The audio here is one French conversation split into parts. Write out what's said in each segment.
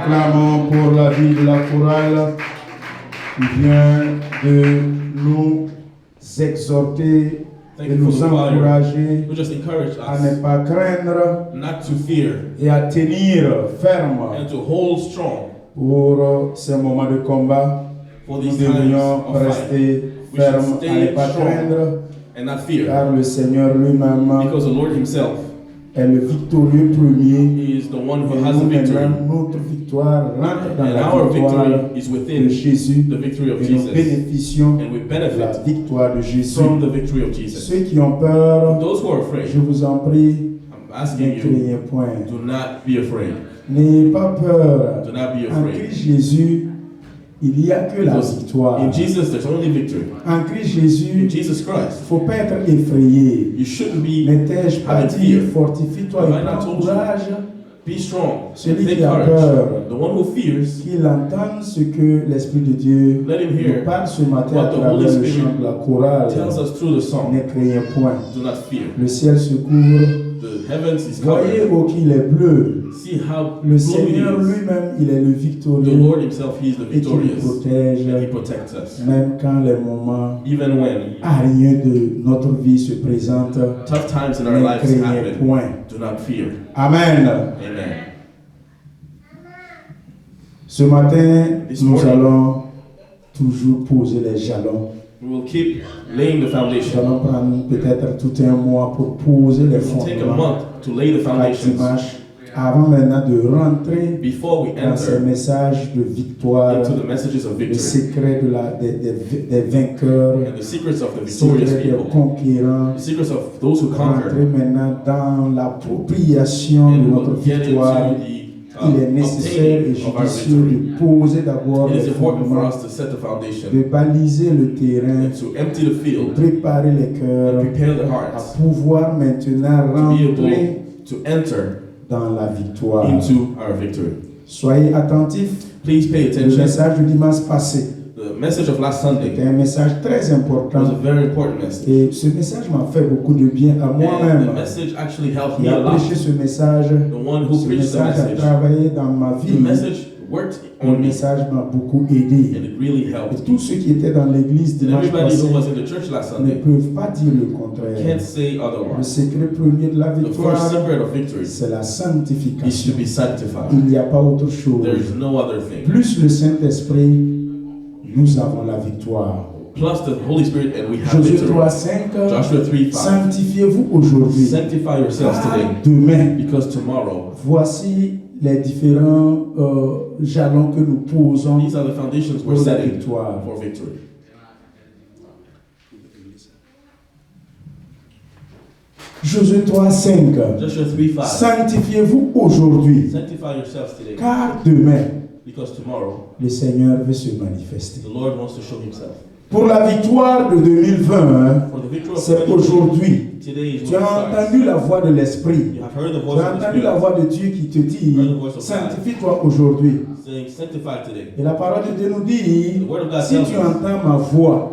acclamons pour la vie de la chorale qui vient de nous exhorter et nous encourager à ne pas craindre et à tenir ferme pour ces moments de combat. Nous devrions rester fermes à ne pas craindre car le Seigneur lui-même est le victorieux premier. Notre victoire rentre dans la victoire de Jésus et nous bénéficions de la victoire de Jésus. Ceux qui ont peur, je vous en prie, ne craignez point. N'ayez pas peur. En Christ Jésus, il n'y a que la victoire. In Jesus, there's only victory. En Christ Jésus, In Jesus il ne Christ, faut pas être effrayé. you shouldn't be N'étais-je pas having dit, fear. fortifie-toi Have I et not prends told you? courage, Be strong. Celui Take qui a courage. peur. The one who fears, qu'il entende ce que l'Esprit de Dieu let him hear nous parle ce matin à what the travers Holy le Spirit chant de la chorale. tells us through the song. Ne craignez point. Do not fear. Le ciel se couvre. The heavens is Voyez covered. au qu'il est bleu. See how Le blue Seigneur it is. lui-même, il est le The victorieux Lord himself, he is the et qui nous victorious. protège, And he protects us. même quand les moments Even when arieux de notre vie se présentent. tough times in our Ne lives craignez happen, point. do not fear. Amen. Amen. Ce matin, This nous morning, allons toujours poser les jalons. we will keep laying the Nous foundation. allons prendre peut-être tout un mois pour poser les It will take a fondements. month to lay the Chaque foundations dimanche, avant maintenant de rentrer before we dans ces enter messages de victoire, into the messages of le victory secret des vainqueurs, and the secrets of the le victorious secret des people, conquérants, the secrets of those who rentrer conquer, maintenant dans l'appropriation de and notre we'll get victoire. into the Il est nécessaire et obtaining of our judicieux victory. de poser d'abord It les is important for fondements, us to set the foundation de baliser le terrain, and to empty the de field, préparer les cœurs prepare the à hearts pouvoir maintenant to be able rentrer to enter dans la victoire. into our victory. Soyez attentifs. Please pay Le attention. message du dimanche passé The message of last Sunday était un message très was a important very important message. et ce message m'a fait beaucoup de bien à And the moi-même. message actually helped Qui me a a lot. prêché ce message, The one who ce preached the message a message, travaillé dans ma the vie. message worked Le on me message m'a beaucoup aidé. and it really Et helped. tous ceux qui étaient dans l'église And dimanche everybody passé who was in the church last ne Sunday peuvent pas dire le contraire. can't say Le otherwise. secret premier de la The first victoire, secret of victory c'est la is sanctification. to be sanctified. Il n'y a pas autre There chose. is no other thing. Plus le Saint-Esprit, nous avons la victoire. Plus the Holy Spirit and we have Josué victory. 3:5, Joshua 3:5. sanctifiez-vous aujourd'hui. Sanctify yourselves today Car demain, because tomorrow, voici les différents jalons que nous posons these are the foundations we're pour la setting victoire. for victory. Josué 3:5, Joshua 3:5. sanctifiez-vous aujourd'hui. Sanctify yourselves today Car demain, because tomorrow le Seigneur veut se manifester. the Lord wants to show himself. Pour la victoire de 2020, For the victory of c'est 2020, aujourd'hui. today is Tu when it as starts. entendu la voix de l'Esprit. You have heard the Tu voice as of the entendu la Spirit voix de Dieu qui te dit, Heard the voice of God. sanctifie-toi aujourd'hui. saying, sanctify today. Et la parole de Dieu nous dit, The word of God si tells tu us, entends ma voix,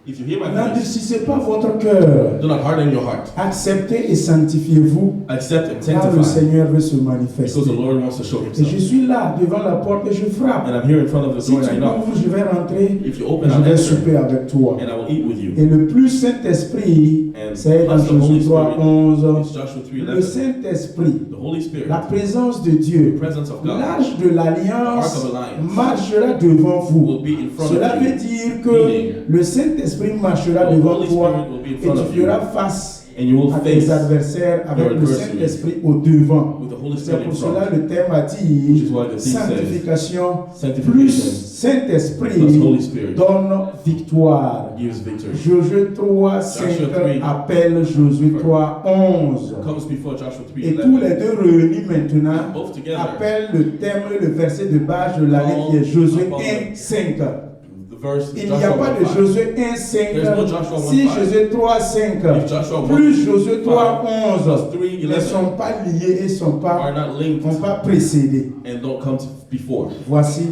if you hear my voice, n'endurcissez pas votre cœur. do not harden your heart. Acceptez et sanctifiez-vous, Accept and car le sanctify Seigneur veut se because manifester. the Lord wants to show Et je himself. suis là, devant la porte, et je frappe. And I'm here in front of the Si door tu and I knock. ouvres, je vais rentrer, If you et open, je I'll vais enter souper avec toi. and I will eat with you. Et le plus Saint-Esprit, And c'est dans plus the Holy Josué Spirit, 3:11, it's Joshua le 3:11. Saint-Esprit, The Holy Spirit, la présence de the Dieu, presence of God, l'âge de l'alliance Ark of Alliance, marchera devant vous. will be in front Cela of veut you. dire que Meaning, le Saint-Esprit marchera the devant Holy toi Spirit will be in et front tu of you, feras face and you will à face tes adversaires avec your le adversaries Saint-Esprit au devant. with the Holy C'est Spirit in pour front. cela le thème a Which dit is why the theme says, sanctification Sanctification plus plus Saint-Esprit Holy Spirit donne victoire. gives victory. Josué 3:5 Joshua 3 appelle Josué 3:11. Comes before Joshua Et tous 3:11. les deux réunis maintenant Both together, appellent le thème et le verset de base de l'année qui est Josué 1:5. the verse Il n'y a pas de 1:5. Josué 1:5. There's no Joshua Si 1:5. Josué 3:5 If Joshua plus Josué 1:5 3:11 plus ne 3:11 sont pas liés et sont are pas, not linked n'ont pas précédé. and don't come before, Voici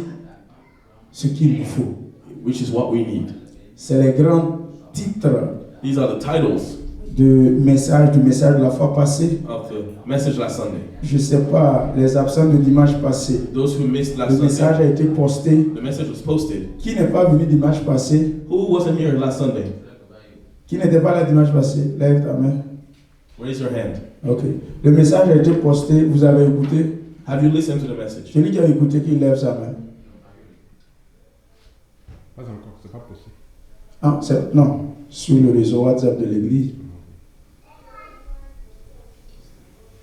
ce qu'il nous faut. which is what we need. C'est les grands titres These are the titles du message de la fois passée. Of the message last Sunday. Je ne sais pas, les absents de dimanche passé. Those who missed last Le message Sunday. a été posté. The message was posted. Qui n'est pas venu dimanche passé? Who wasn't here last Sunday? Qui n'était pas là dimanche passé? Lève ta main. Raise your hand. Ok. Le message a été posté. Vous avez écouté? Have you listened to the message? Celui qui a écouté, qui lève sa main. Pas encore, c'est pas possible. Ah, non. Sur le réseau WhatsApp de l'église.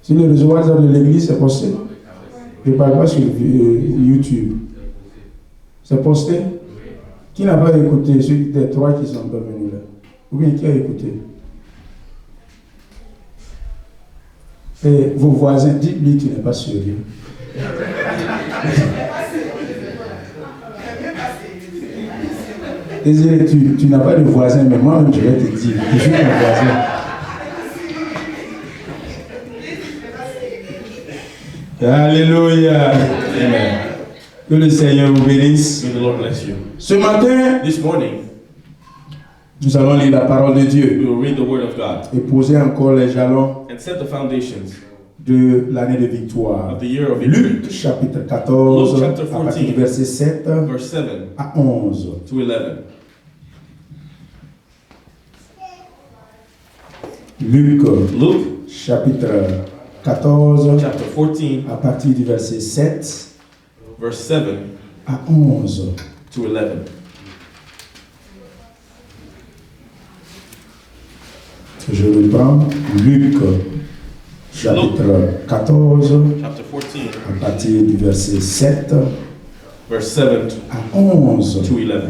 Sur le réseau WhatsApp de l'église, c'est posté. Je ne parle pas sur YouTube. C'est posté. Qui n'a pas écouté? Ceux des trois qui sont pas venus là. Ou bien qui a écouté? Et vos voisins, dites-lui, tu n'es pas sérieux. Désolé, tu n'as pas de voisin, mais moi-même je vais te dire, je suis ton voisin. Alléluia. Amen. Que le Seigneur vous bénisse. May the Lord bless you. Ce matin, This morning, nous allons lire la parole de Dieu we will read the Word of God et poser encore les jalons and set the foundations de l'année de victoire. of the year of victory. Luc chapitre 14, Luke chapter à partir du 14, verset 7 verse 7 à 11. to 11. Luc Luke chapitre 14, chapter 14, à partir du verset 7 verse 7 à 11. to 11. Je reprends Luc chapitre 14, Chapter 14, à partir du verset 7 verse 7 à 11. to 11.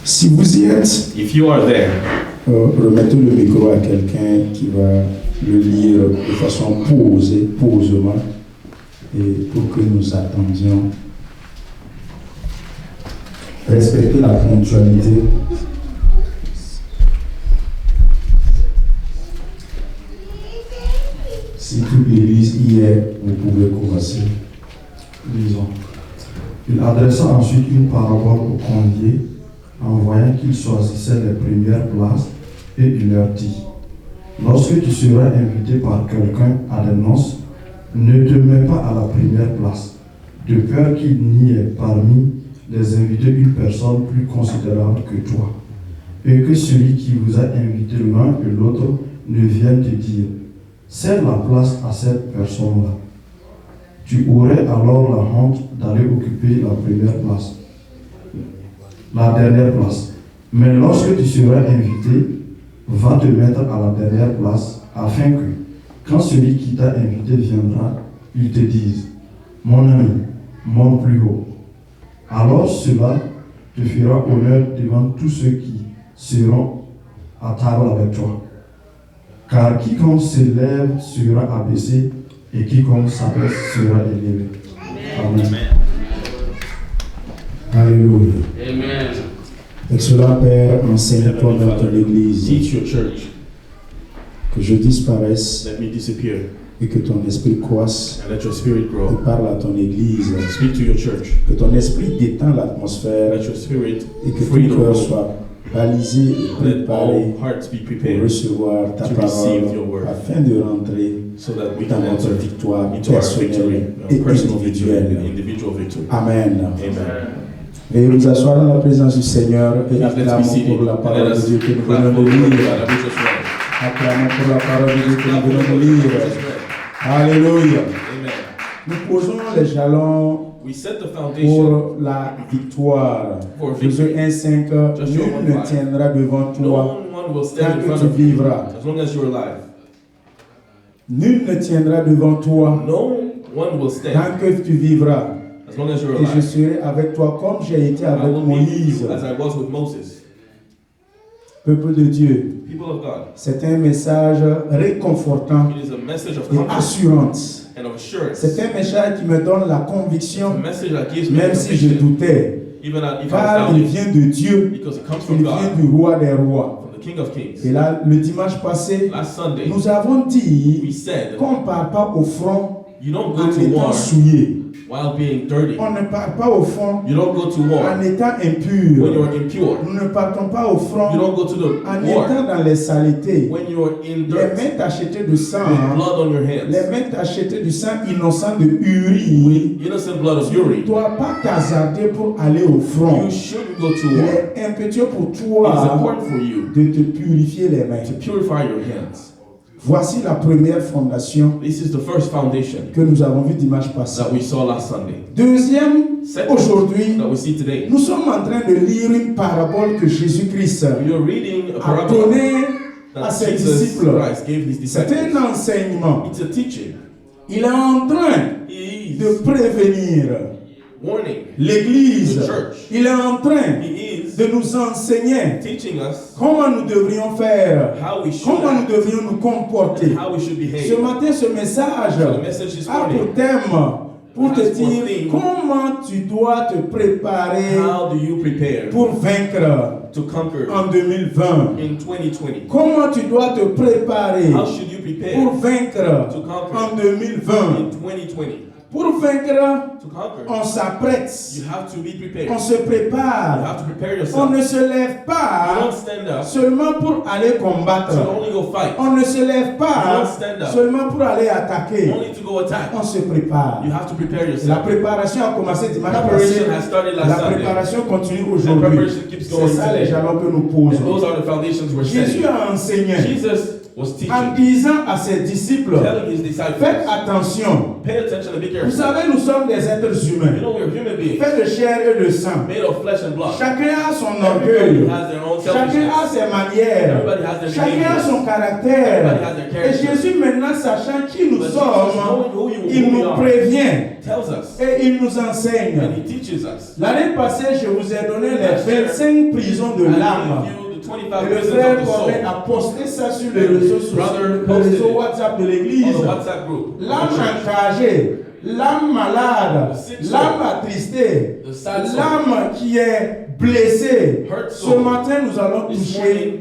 Si vous y êtes, If you are there, remettez le micro à quelqu'un qui va le lire de façon posément, et pour que nous attendions. Respectez la ponctualité. Si toute l'église y est, vous pouvez commencer. Lisons. Il adressa ensuite une parabole aux conviés, en voyant qu'ils choisissaient les premières places, et il leur dit: lorsque tu seras invité par quelqu'un à des noces, ne te mets pas à la première place, de peur qu'il n'y ait parmi les invités une personne plus considérable que toi, et que celui qui vous a invité l'un et l'autre ne vienne te dire: cède la place à cette personne-là. Tu aurais alors la honte d'aller occuper la première place, la dernière place. Mais lorsque tu seras invité, va te mettre à la dernière place, afin que, quand celui qui t'a invité viendra, il te dise: mon ami, monte plus haut. Alors cela te fera honneur devant tous ceux qui seront à table avec toi. Car quiconque s'élève sera abaissé, et quiconque s'abaisse sera élevé. Amen. Alléluia. Amen. Et cela, Père, enseigne-toi dans ton église, Teach your church, que je disparaisse let me disappear, et que ton esprit croisse and let your spirit et grow. parle à ton église, Speak to your church, que ton esprit détend l'atmosphère let your spirit et que free tout the cœur room. soit balisé et Let préparé all hearts be pour prepared recevoir ta to receive your parole word, afin de rentrer so that we dans can notre enter victoire into our victory, personnelle et personal victory, and individuelle. individual victory. Amen. Amen. Veuillez vous asseoir dans la présence du Seigneur et Let's be acclamons seated pour la and let parole de us Dieu que nous clap venons for de the word of lire. God that we just read. Acclamons pour la parole de Dieu que Clap nous for the venons de word that we lire. just read. Alléluia. Amen. Nous posons les jalons We set the foundation pour la victoire. for Josué victory. 1:5, Joshua nul ne 1:5. tiendra devant No toi one will tant stand in que front tu of you vivras. as long as you're alive. Nul ne tiendra devant toi No one will stand tant que tu vivras. as long as you're Et je alive. serai avec toi comme j'ai été I avec will be with Moïse. you as I was with Moses. Peuple de Dieu, People of God, c'est un message réconfortant it is a message of et comfort assurant. and of assurance. C'est un message qui me donne la It's a conviction, message that gives me même si je conviction, doutais, even if I car was il doubting, vient de Dieu, because it comes il from vient God, du roi des rois. from the King of Kings. Et là, le dimanche passé, Last Sunday, nous avons we dit said qu'on ne part pas au front You don't go en to étant war souillé. while being dirty. On ne part pas au front You don't go to war en étant when impur. you're impure. Nous ne partons pas au front You don't go to the en war étant dans les saletés. when you're in Les dirt mains tachetées de sang, with blood on your les hands, mains tachetées du sang innocent de Uri. innocent blood of Tu ne Uri. dois pas t'hasarder pour aller au front. You shouldn't go to Il war. est impétueux pour It's toi important for you de te purifier les mains. to purify your hands. Voici la première fondation This is the first foundation que nous avons vue dimanche passé. that we saw last Sunday. Deuxième, Second, aujourd'hui, that we see today. nous sommes en train de lire une parabole que Jésus-Christ We are reading a a parable donnée à that ses Jesus disciples. Christ gave his C'est disciples. un enseignement. It's a teaching. Il est en train He de is prévenir warning. l'Église. The church. Il est en train He is de nous enseigner teaching us comment nous devrions faire, how we should comment nous act devrions nous comporter. and how we should behave. Ce matin, ce message So the message this a morning, pour thème pour te has for dire theme, comment tu dois te préparer how do you prepare pour vaincre to conquer en 2020. in 2020? Comment tu dois te préparer How should you prepare pour vaincre to conquer en in 2020. 2020? Pour vaincre, To conquer, on s'apprête, you have to be prepared. on se You prépare. have to prepare On yourself. ne se lève You pas don't stand up seulement pour aller to combattre. only go fight. On ne se lève You pas don't stand up seulement pour aller attaquer. only to go attack. On se prépare. You have to prepare La yourself. préparation a commencé dimanche passé. Preparation has started La last Sunday. préparation continue And aujourd'hui. preparation keeps going C'est ça les today. jalons que nous And posons. those are the foundations we're Jésus setting. a enseigné Jesus was en teaching, disant à ses disciples, telling his disciples, faites attention. pay attention and be Vous careful. savez, nous sommes des êtres You humains, know we're human beings, faits de chair et de sang. made of flesh and blood. Chacun a son Everybody orgueil. has their own Chacun a selfishness. ses manières. Everybody has their Chacun a behaviors. son caractère. Everybody has their Et character. Jésus, maintenant, sachant qui nous But Jesus, sommes, knowing who il we nous are, prévient tells us et il nous enseigne. and he teaches us. L'année passée, je vous ai donné les 25 prisons de I l'âme. give you the Et 25 le prisons frère of the soul Cornet a posté ça sur les réseaux sociaux, le réseau WhatsApp de l'église. on the WhatsApp group. L'âme enragée, l'âme malade, l'âme attristée, The sad soul. l'âme qui est blessée. Hurt Ce soul. matin, nous allons This toucher morning,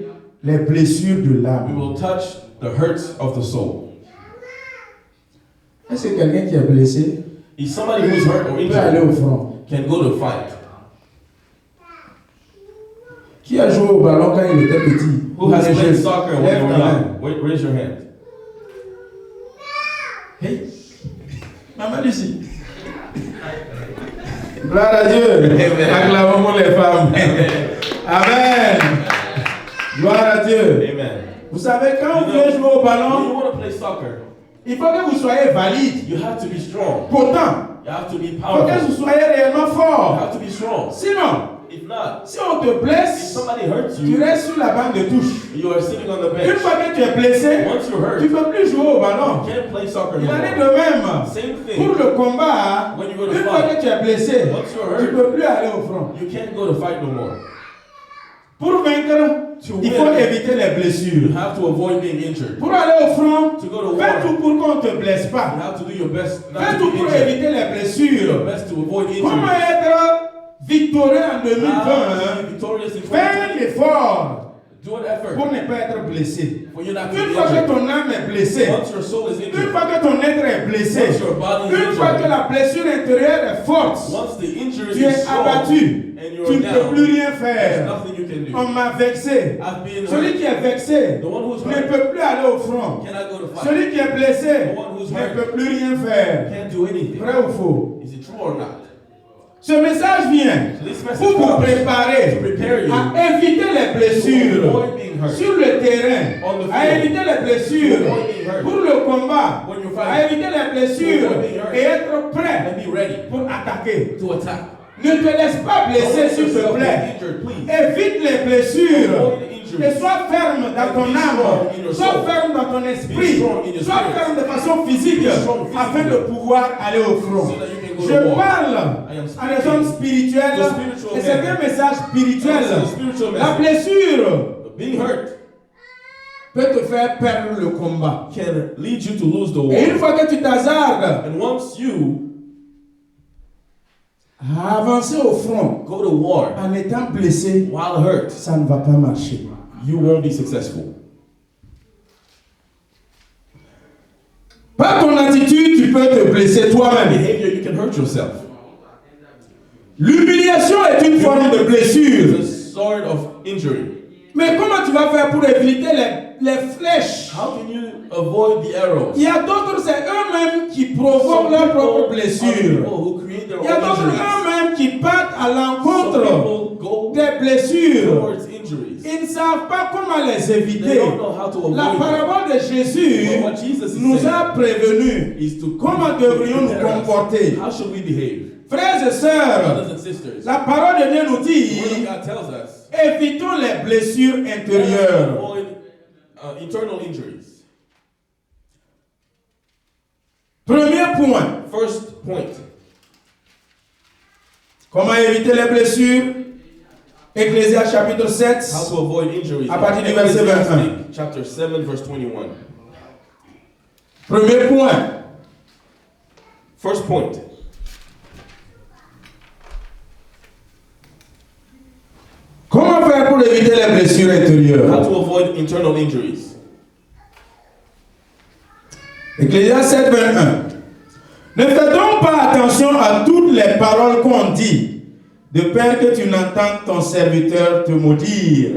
les blessures de we l'âme. will touch the hurts of the soul. Est-ce que quelqu'un qui est blessé If somebody who's hurt or peut aller au injured front? can go to fight. Qui a joué au ballon quand il était petit? Who has Lève played ta soccer when main. they were young? Raise your hand. Hey, Maman Lucie. Gloire à Dieu. Amen. Acclamons pour les femmes. Amen. Gloire à Dieu. Amen. Vous savez, quand vous You know, voulez jouer au when ballon, you want to play soccer, il faut que vous soyez valide, you have to be strong. potent. You have to be Il faut que powerful. vous soyez réellement You fort. have to be strong. Sinon, If not, si on te if blesse, somebody hurts tu you, restes sur la bande de touche. you are sitting on the Une bench. fois que tu es blessé, Once you're hurt, tu ne you peux plus jouer au ballon. can't play soccer Il no en est more. de même. Same Pour thing. le combat, When you go to une fois fight, que tu es blessé, once you're tu ne hurt, peux plus aller au front. you can't go to fight no more. Pour vaincre, To il faut win, éviter les you blessures. have to avoid being injured. Pour aller au front, To go to fais war, tout pour qu'on ne te blesse you pas. have to do your best Fais not to tout be pour injured. éviter les Do your blessures. best to avoid Comment injury. être victorieux en 2020? How to be victorious in Fais 2020. un effort Do an effort pour ne pas être blessé. for you not to be Une fois que injured. ton âme est blessée, Once your soul is une injured, fois que ton être est blessé, once your body is une fois que injured, la blessure intérieure est forte, once the injury tu es is strong abattu, and tu you're ne peux plus down, rien there's faire. nothing you can do. On m'a vexé. I've been Celui hurt. qui est vexé The one who's ne hurt peut plus aller au front. cannot go to fight. Celui qui est blessé The one who's ne hurt peut plus rien faire. can't do anything. Vrai ou faux? Is it true or not? Ce message vient So this message pour vous comes préparer to prepare you à éviter les to blessures avoid being hurt. sur le terrain, On the à field. éviter les blessures To avoid being hurt. pour le combat, When you're à fighting, éviter les blessures To avoid being hurt. et être prêt and be ready pour attaquer. to attack. Ne te laisse pas Don't blesser, let s'il te yourself plaît. get injured, please. Évite les blessures. Avoid the injuries. Et sois ferme dans ton be strong âme. in your Sois soul. ferme dans ton esprit. Be strong in your Sois spirit. ferme de façon physique Be strong afin physically. de pouvoir aller au front. So that you can go Je to war. parle I am à des speaking hommes spirituels to spiritual et c'est men. un message spirituel. This is a spiritual La message. blessure Being hurt peut te faire perdre le combat. can lead you to lose the Et une war. fois que tu t'hasardes And once you à avancer au front go to war en étant blessé, while hurt, ça ne va pas marcher. you won't be successful. Par ton attitude, tu tu peux te blesser toi-même. behavior, you can hurt yourself. L'humiliation est une forme de blessure. It's a sort of injury. Mais comment tu vas faire pour éviter les flèches? How can you avoid the arrows? Il y a d'autres, c'est eux-mêmes qui provoquent leurs propres blessures. Il y a d'autres eux-mêmes qui partent à l'encontre des blessures. Ils ne savent pas comment les éviter. La parabole de Jésus nous a prévenus comment devrions nous comporter. How should we behave? Frères et sœurs, Brothers and sisters, la parole de Dieu nous dit, the Word of God tells us, évitons les blessures intérieures. avoid internal injuries. Premier point. First point. Comment éviter les blessures? Ecclésiaste chapitre 7. How to avoid injuries. À partir du verset 21. Chapter 7, verse 21. Premier point. First point. Comment faire pour éviter les blessures How intérieures? to avoid internal injuries. Ecclésiaste 7, 21. Ne fais donc pas attention à toutes les paroles qu'on dit, de peur que tu n'entendes ton serviteur te maudire.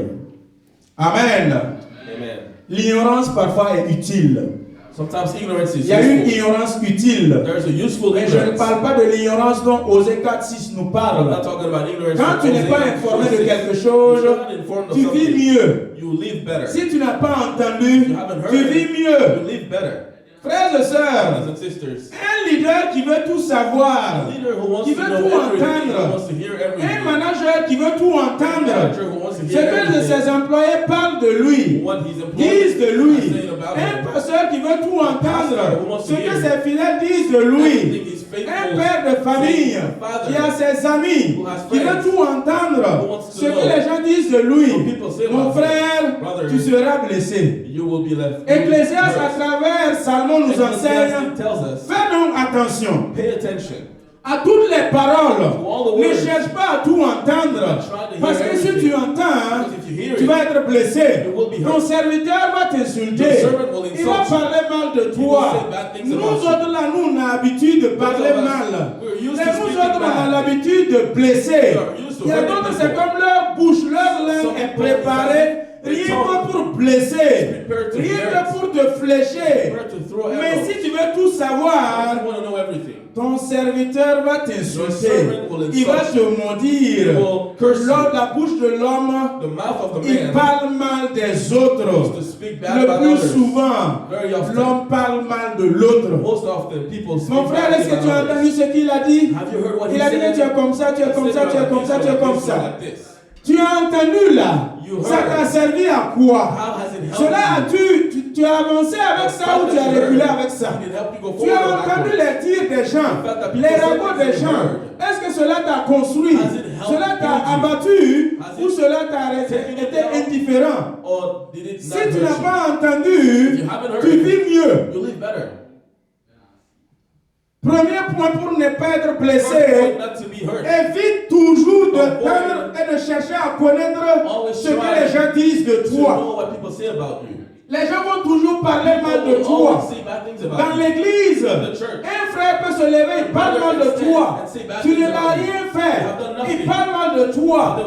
Amen. Amen. L'ignorance parfois est utile. Sometimes ignorance is Il y a une useful. ignorance utile. There's a useful Mais je ne ignorance. parle pas de l'ignorance dont Osée 4:6 nous I'm parle. not talking about ignorance. Quand tu n'es pas informé de quelque chose, If you're not informed of tu vis something, mieux. you live better. Si tu n'as pas entendu, You haven't heard tu it, vis mieux. you live better. Frères et sœurs, Brothers and sisters, un leader qui veut tout savoir, a leader who wants qui to veut know tout everything, who entendre, wants to hear un everything, manager qui veut tout a entendre, manager who wants to ce hear que de everything, ses employés parlent de lui, what he's employed disent de lui, are saying about un him, pasteur qui veut tout entendre, ce que ses fidèles disent de everything lui, he's un faithful, père de famille qui a ses amis, qui veut tout entendre, ce que les gens disent de lui. Mon frère, tu seras blessé. you will be left. Ecclésiaste à hurt. travers Salomon nous enseigne, Ecclesiastes tells us, fais donc attention pay attention. à toutes les paroles. all the Ne words. cherche pas à tout entendre. Parce que si tu entends, Because if you hear tu it, vas être blessé. you will be hurt. Ton serviteur va t'insulter. Your servant will Il va insult you. parler mal de He will toi. say bad things Nous about you. autres là, nous on a l'habitude de parler of us, mal. we're used Mais to nous speaking autres on a bad. l'habitude de blesser. We are used to Il y a hurting d'autres, people. c'est comme leur bouche, leur langue Some est people, préparée. their Rien tongue que pour blesser. prepared to Rien hurt. que pour te flécher. Prepared to throw Mais arrows. si tu veux tout savoir, You want to know everything. ton serviteur va Your t'insulter. servant will Il va insult te you. maudire. He will curse you. La bouche de l'homme, The mouth of the il man parle mal des is autres. to speak bad Le about plus others. souvent, Very often. l'homme parle mal de l'autre. Most often, people speak Mon frère, badly est-ce que tu as about entendu others. ce qu'il a dit? Have you heard what Il he a dit que said? tu es comme ça, tu es comme He ça, said, tu es comme ça, tu es comme ça. like this. Tu as entendu là? You Ça heard. t'a servi à quoi? How has it helped Cela you? tu as avancé avec ça ou tu as reculé avec ça? Did it help you go Tu forward as or entendu backwards? les tirs des gens, The fact that les people say ragots things des they gens. heard. Est-ce que cela t'a construit? Has it helped Cela t'a build you? abattu Has ou it cela t'a taken it été down? indifférent? Or did it Si not tu hurt n'as you? pas entendu, If you haven't heard tu it, vis mieux. you live better. Premier point pour ne pas être First blessé, point, not to be hurt. évite toujours de Avoid tendre et de chercher à connaître Always ce que try les gens disent de To toi. know what people say about you. Les gens vont toujours parler mal de People will toi. always say bad things about Dans you. l'église, In the church. un frère peut se lever, il parle mal de toi. Tu ne l'as rien fait. Il parle mal de toi.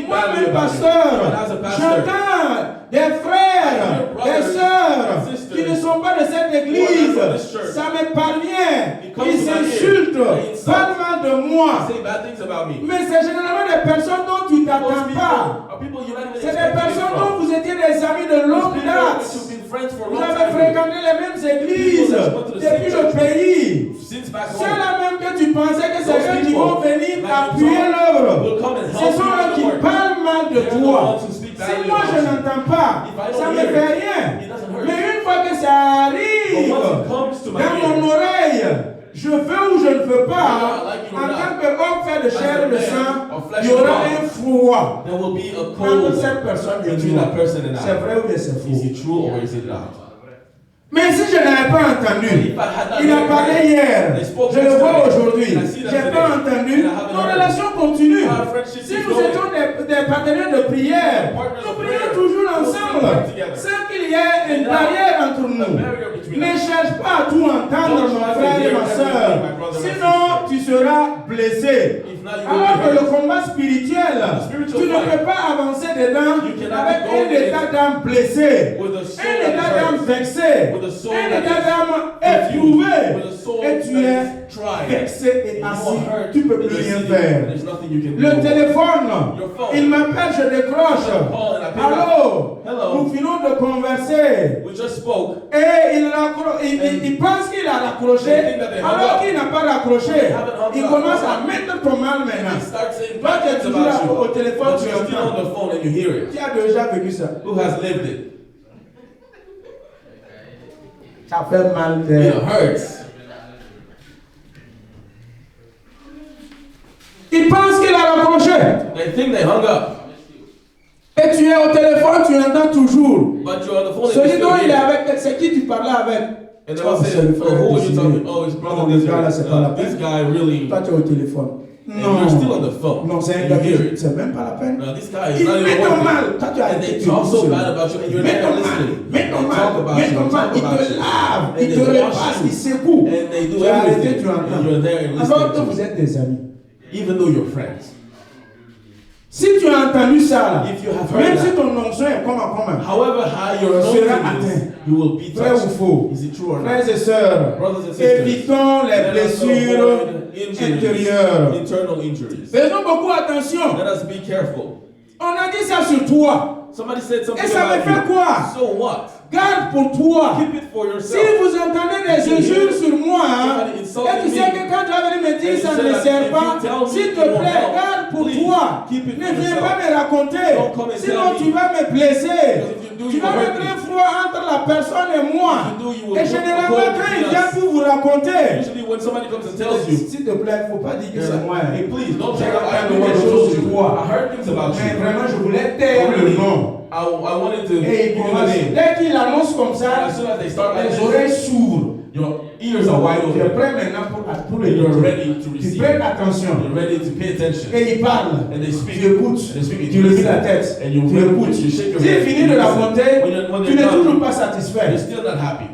Moi-même, pasteur, j'entends des frères, des sœurs qui ne sont pas de cette église. Ça me parvient. Ils s'insultent, parlent mal de moi. Say bad things about me. Mais c'est généralement des personnes dont tu ne Those t'attends people pas. are people you're not even C'est des expecting it personnes from. dont vous étiez des amis de longue Those people date. that you've been friends for a Vous long avez time. fréquenté les mêmes églises depuis le pays. Since back home. Ceux-là même que tu pensais que c'est Those eux qui vont people, venir like appuyer you l'œuvre. will come and Ce help sont you eux in the qui work. parlent mal de They're the toi. ones who speak Si badly moi je about you. n'entends pas, If I don't ça ne me hear fait it, rien. it doesn't hurt. Mais une fois que ça But arrive once it comes to my dans ear, mon oreille, je veux ou je ne veux pas, like it or en not, tant qu'homme fait de chair et de sang, of flesh il y aura and un froid there will be a entre cold cette personne et between toi. that person and C'est I. vrai ou bien c'est Is faux? it true or is it not? Mais si je n'avais pas entendu, If I had not il a heard parlé it, hier, they spoke je le vois yesterday, aujourd'hui, and I see them j'ai today, pas entendu, and I haven't nos heard. relations continuent. Our friendship Si is nous going. étions des partenaires de prière, Partners nous of prions prayer. toujours We'll ensemble, still work together. sans qu'il y ait une Without barrière entre a nous. barrier between Ne us. cherche pas à tout entendre, Don't mon try to frère et hear ma un état d'âme blessé, with a soul un état that d'âme hurts, vexé, with a soul un that état is d'âme confused, éprouvé, with a soul et tu that es is tried, vexé et and you assis, are hurt, tu ne peux and plus you're rien sitting, faire. and there's nothing you can do. Le téléphone, Your phone. il m'appelle, je décroche. Call and I pick up. Allô, Hello. nous venons de converser. We just spoke. Et il pense qu'il a raccroché, They think that they hung alors up. qu'il n'a pas raccroché. haven't hung Il up. commence à mettre ton mal maintenant. And he starts saying Toi, tu es bad things toujours about au you, téléphone, but tu you're still entends. on the phone and you hear it. Qui a déjà vécu ça? Who has lived it? Ça fait mal. It hurts. Il pense qu'il a raccroché. They think they hung up, Et tu es au téléphone, tu entends toujours. but you're on the phone and Celui you dont still il est hear. avec, c'est qui tu parlais avec? And they will say, c'est le frère oh, who are you Désiré. talking? Oh, his brother Non, le gars là, Désiré. c'est pas la This peine. guy really. Toi, tu es au téléphone. And you're still on the phone. Non, c'est un And gars you hear qui it. c'est même pas la peine. Now this guy is Il not met even ton worth mal. it. Toi, tu as And été they talk so seul. bad about you, and you're Mets not ton mal. listening. Mets ton They mal. talk about Mets you, ton they mal. talk Il about te you. lave. And Il they te wash repasse. you. Il secoue. And they do Tu as arrêté, everything. tu entends. And you're there and Alors que listening vous to êtes des amis. it. Even though you're friends. Si tu as entendu ça là, If you have heard même that, si ton onction est comme however high your Tu seras anointing is, atteint. you will be Vrai ou touched. faux? Is it true or not? Frères et sœurs, Brothers and sisters, évitons les let us blessures avoid injuries, intérieures. internal injuries. Faisons beaucoup attention. Let us be careful. On a dit ça sur toi. Somebody said something Et ça me about fait you. quoi? So what? Garde pour toi. Keep it for Si yourself. vous entendez des injures sur moi, Somebody et insulted tu sais me, que quand tu vas venir me dire and ça you ne me say that sert if pas, you tell me s'il it te won't plaît, help, garde pour please, toi. keep it Ne for viens yourself. pas me raconter. Don't come and Sinon tell me. tu vas me blesser. Because if you do, Tu you vas will hurt mettre me. un froid entre la personne et moi. If you do, you will Et put généralement, a cold quand il between vient us. pour vous raconter, Usually when somebody comes and tells you, s'il te plaît, il ne faut pas dire que you're c'est like, moi. hey, please, don't J'ai check out entendu what des I choses told sur you. toi. I heard things about Mais you. vraiment, je voulais taire le nom. I wanted to Et give il you the commence, name. dès qu'il annonce comme ça, As soon as they start like les this, oreilles s'ouvrent. your ears are wide Tu es open. prêt maintenant pour le And you're écouter. ready to Tu receive. prêtes attention. You're ready to pay attention. Et il parle. And they speak. Tu écoutes. And they speak. Tu lèves la tête. And you Tu really écoutes. you shake your S'il head. finit de You listen. raconter, When tu they're n'es done, toujours pas satisfait. you're still not happy.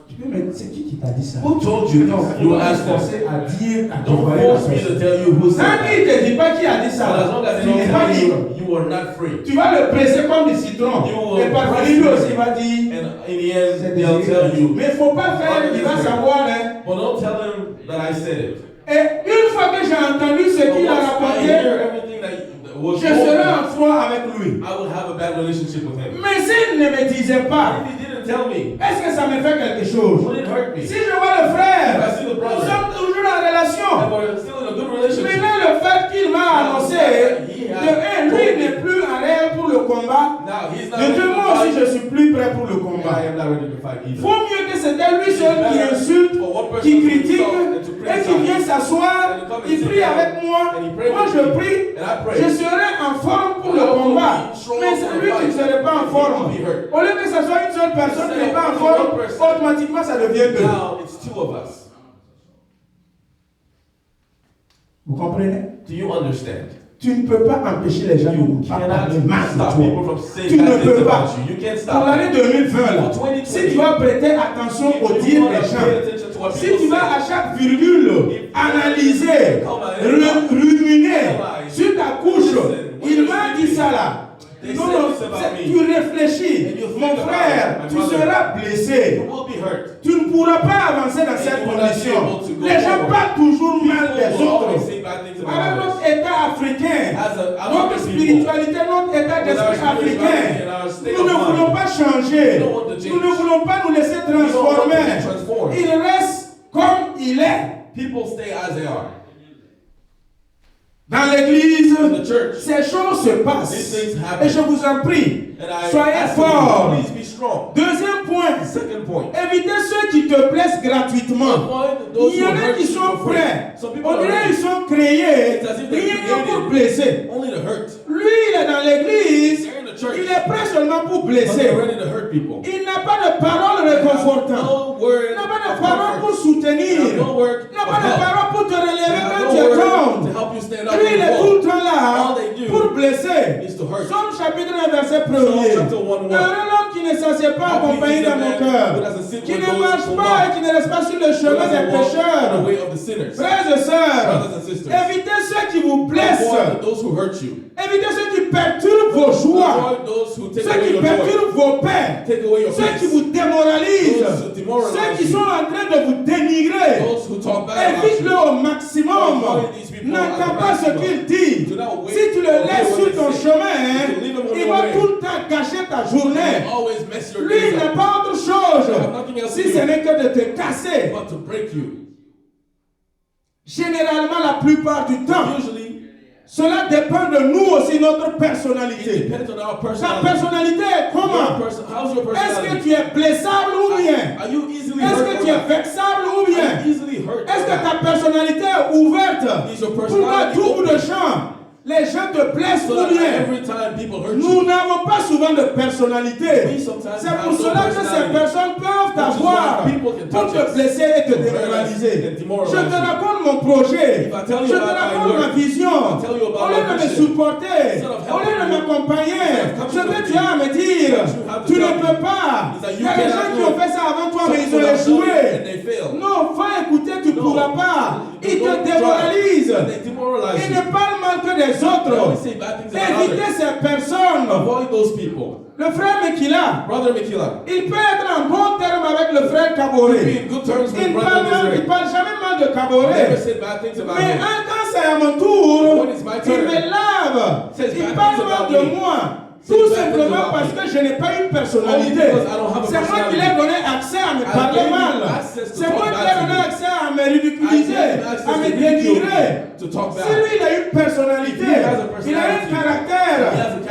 Tu peux me dire, c'est qui t'a dit ça? Who told you Non, this? il You va ask them. forcer à dire, à Don't dévoiler la force me to personne. tell you who said Tant that. qu'il ne te dit pas qui a dit But ça, as long as they tu don't n'es pas tell libre. you, you are not free. Tu vas le presser comme du citron. You will Et par press lui him. aussi, il va dire, And in the end, c'est they'll tell you. Mais il ne faut pas faire, il va savoir. Hein. But don't tell them that I said it. Et une fois que j'ai entendu ce But qu'il a once I raconté, hear everything that was je serai told, en froid avec lui. I will have a bad relationship with him. Mais s'il ne me disait pas, If he didn't tell me, est-ce que ça me fait quelque chose? would it hurt me? Si je vois le frère, I see the nous brother. sommes toujours en relation. And we're still in a good relationship. Maintenant, le fait qu'il m'a annoncé, de un, lui n'est plus en réel pour le combat. Now he's not De deux, moi aussi, je suis plus prêt pour le I combat. am not ready to fight either. Vaut mieux que c'était lui seul qui insulte, qui critique et qui vient s'asseoir, il prie avec moi. Moi, je prie, je serai en forme pour le combat. Mais c'est lui qui ne serait pas en forme. Au lieu que ce soit une seule personne qui n'est pas en forme, automatiquement ça devient deux. Now it's two of us. Vous comprenez? Do you understand? Tu ne peux pas empêcher les gens de You ne pas parler cannot mal de stop toi. people from Tu saying ne bad things peux pas. about you. You can't Pour stop. l'année 2020, là, For 2020, si tu vas prêter attention aux if you dires want des to gens, pay attention to what si people tu vas say, à chaque virgule analyser, ruminer sur ta couche, il m'a dit ça là. Non, non, tu réfléchis, mon frère, tu seras blessé. you will be hurt. Tu ne pourras pas avancer dans cette condition. Les gens parlent toujours mal des People will autres. always say bad things Avec about notre us. état africain, As a notre African people, spiritualité, notre état d'esprit africain, nous ne voulons pas changer. Nous ne voulons pas nous laisser transformer. Il reste comme il est. people stay as they are. Dans l'église, In the church, ces choses se these passent. things happen. Et je vous en prie, And I soyez ask you, forts. please be strong. Deuxième point, Second point. évitez ceux qui te blessent gratuitement. Avoid those Il y who en a hurt qui you sont for free. prêts. Some people On are dirait ready. qu'ils sont créés It's as if they're rien que pour created blesser. only to hurt. Lui, il est dans l'église, They're in the church. il est prêt seulement pour But blesser. they're ready to hurt people. Il n'a pas de parole réconfortante. No word Il n'a pas de of parole pour comfort. soutenir. No word Il n'a of pas de help. parole pour te relever quand No tu es word contre. to help you stand up Lui, il and est tout le fall. temps là All they do pour blesser. is to hurt. Somme chapitre 1, verset 1er. Psalm chapter 1, Heureux l'homme qui ne s'assied pas en compagnie de mon cœur, qui ne marche pas et qui ne reste pas sur le chemin des pécheurs. Frères et sœurs, évitez ceux qui vous blessent. Évitez ceux qui perturbent vos joies, ceux qui perturbent vos paix, ceux qui vous démoralisent, ceux qui sont en train de vous dénigrer. Évite-le au maximum. N'entends pas ce qu'il dit. Si tu le laisses sur ton chemin, il va tout le temps gâcher ta journée. Lui, il n'a pas autre chose si ce n'est que de te casser. Généralement, la plupart du temps, cela dépend de nous aussi, notre personnalité. Ta personnalité est comment? Est-ce que tu es blessable ou bien? Est-ce que tu es vexable ou bien? Est-ce que ta personnalité est ouverte pour un tour de champ? Les gens te blessent ou bien? Nous n'avons pas souvent de personnalité. C'est pour cela que ces personnes peuvent t'avoir pour te blesser et te démoraliser. Je te raconte mon projet. Je te raconte ma vision. Au lieu de me supporter, au lieu de m'accompagner, ce que tu as à me dire, tu ne peux pas. Il y a des gens qui ont fait ça avant toi, mais ils ont échoué. Non, va écouter, tu ne pourras pas. Ils te démoralisent. Ils ne parlent mal que des autres. Évitez ces personnes. Le frère Mekila, il peut être en bon terme avec le frère Kaboré. Il ne parle jamais mal de Kaboré. Mais quand c'est à mon tour, il me lave. Il parle mal de moi. Tout simplement parce que je n'ai pas une personnalité. C'est moi qui l'ai donné accès à me parler mal. C'est moi qui l'ai donné accès à me ridiculiser, à me dénigrer. Si lui, il a une personnalité, il a un caractère,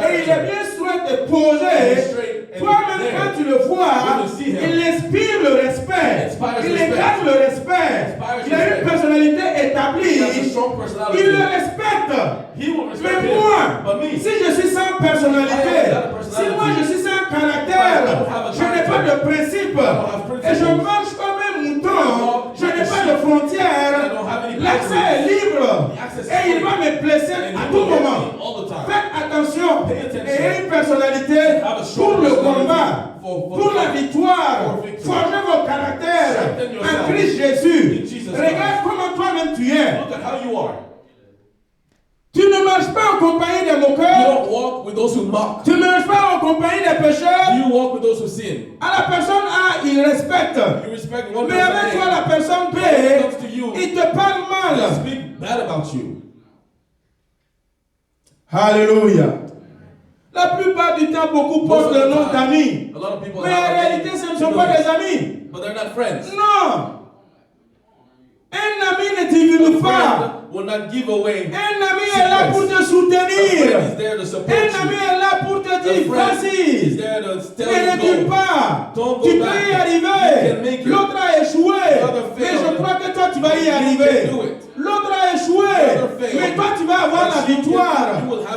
et il est bien straight et posé, toi-même quand tu le vois, il inspire le respect, il écarte le respect. Il a une personnalité établie, il le respecte. Mais moi, si je suis sans personnalité, si moi je suis sans caractère, je n'ai pas de principe, et je marche comme un mouton, je n'ai pas de frontières, l'accès est libre, et il va me blesser à tout moment. Faites attention, ayez une personnalité pour le combat, pour la victoire, forgez vos caractères en Christ Jésus. Regarde comment toi-même tu es. Tu ne marches pas en compagnie des moqueurs. Tu ne marches pas en compagnie des pécheurs. À la personne A, il respecte. Mais avec toi, la personne B, il te parle mal. Alléluia. La plupart du temps, beaucoup portent le nom d'amis. Mais en réalité, ce ne sont pas des amis. Non. Un ami ne divulgue pas. Un ami est là pour te soutenir. Un ami est là pour te dire vas-y. Ne recule pas. Tu peux y arriver. L'autre a échoué. Mais je crois que toi tu vas y arriver. L'autre a échoué. Mais toi tu vas avoir la victoire.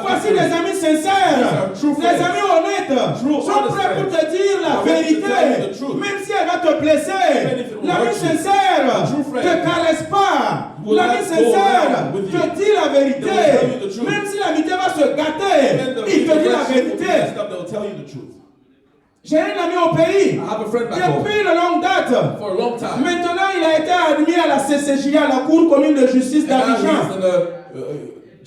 Voici des amis sincères. Des amis honnêtes. Sont prêts pour te dire la vérité. Même si elle va te blesser. L'ami sincère te caresse pas. L'ami sincère te dit la vérité. Même si l'amitié va se gâter, il te dit la vérité. J'ai un ami au pays depuis de longue date. Maintenant, il a été admis à la CCJ, à la Cour commune de justice d'Abidjan.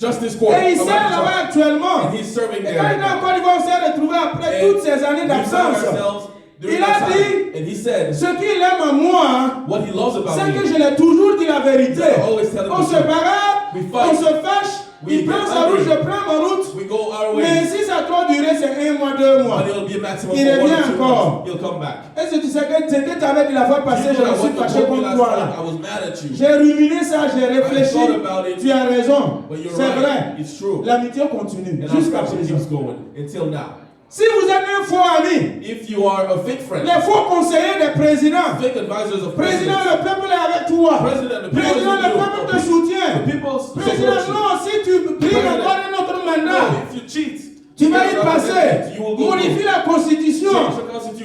Et il sert là-bas actuellement. Et quand il est encore, il va se retrouver après toutes ces années d'absence. Il a dit, ce qu'il aime en moi, c'est que je l'ai toujours dit la vérité. On se bagarre, on se fâche, il prend sa route, je prends ma route. Mais si ça doit durer, c'est 1 mois, 2 mois. Il revient encore. Est-ce que tu sais que ce que tu avais dit la fois passée, je me suis fâché contre toi là. J'ai ruminé ça, j'ai réfléchi. Tu as raison. C'est vrai. L'amitié continue jusqu'à présent. Si vous êtes un faux ami, les faux conseillers des présidents, président, le peuple est avec toi. Président, le peuple te soutient. Président, non, si tu brilles encore un autre mandat, tu vas y passer. Modifie la constitution.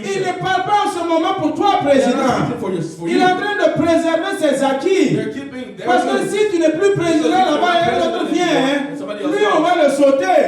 Il ne parle pas en ce moment pour toi, président. Il est en train de préserver ses acquis. Parce que si tu n'es plus président là-bas et un autre vient, lui on va le sauter.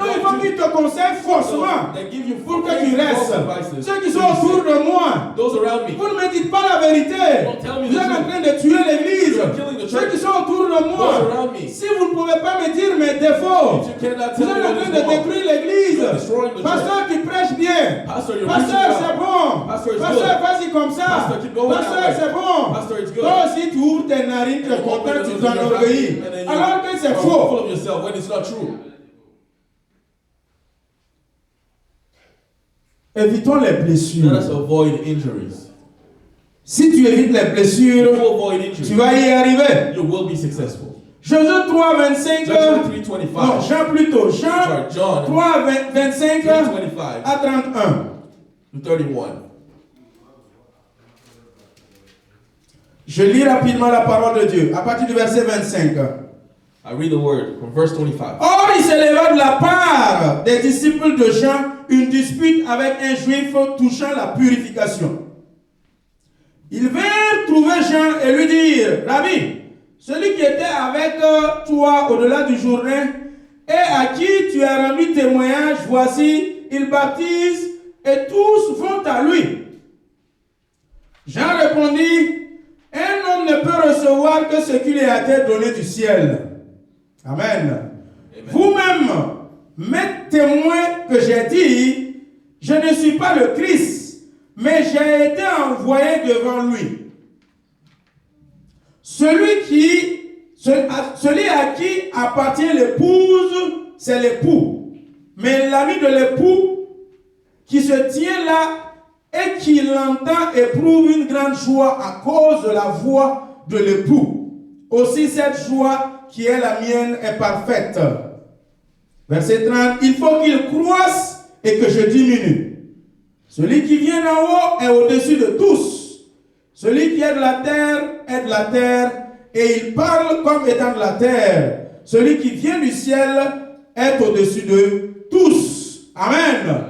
Donc il faut qu'ils te conseillent forcément They give you pour que tu restes. advices. Ceux qui sont autour de moi, Those around me. vous ne me dites pas la vérité. Don't tell me Vous the êtes en truth. train de tuer l'église. You are killing the Ceux church. qui sont autour de Those moi, around me. si vous ne pouvez pas me dire mes défauts, If you cannot vous tell me êtes en what train is de wrong. détruire l'église. You are destroying the Pasteur qui prêche bien. Pastor, you're Pasteur, preaching c'est well. bon. Pastor, it's Pasteur, good. vas-y comme ça. Pastor, keep going that Pasteur, way. c'est bon. Pastor, it's good. Toi aussi, tu ouvres tes narines, tu es And content, open tu your mouth, you're t'enorgueillis. happy, and then you Alors que c'est are faux. full of yourself when it's not true. Évitons les Let blessures. us avoid injuries. Si tu évites les If blessures, you avoid tu injuries, vas y arriver. you will be successful. Josué 3, 25. Joshua Non, 3:25. Jean plutôt. Jean Sorry, John 3, 25 3:25 à 31. to 31. Je lis rapidement la parole de Dieu à partir du verset 25. I read the word from verse 25. Or, il s'éleva de la part des disciples de Jean une dispute avec un juif touchant la purification. Ils vinrent trouver Jean et lui dire, Rabbi, celui qui était avec toi au-delà du Jourdain et à qui tu as rendu témoignage, voici, il baptise et tous vont à lui. Jean répondit, un homme ne peut recevoir que ce qui lui a été donné du ciel. Amen. Vous-même m'êtes témoin que j'ai dit, je ne suis pas le Christ, mais j'ai été envoyé devant lui. Celui à qui appartient l'épouse, c'est l'époux. Mais l'ami de l'époux qui se tient là et qui l'entend éprouve une grande joie à cause de la voix de l'époux. Aussi cette joie qui est la mienne est parfaite. Verset 30, il faut qu'il croisse et que je diminue. Celui qui vient d'en haut est au-dessus de tous. Celui qui est de la terre et il parle comme étant de la terre. Celui qui vient du ciel est au-dessus de tous. Amen. Amen.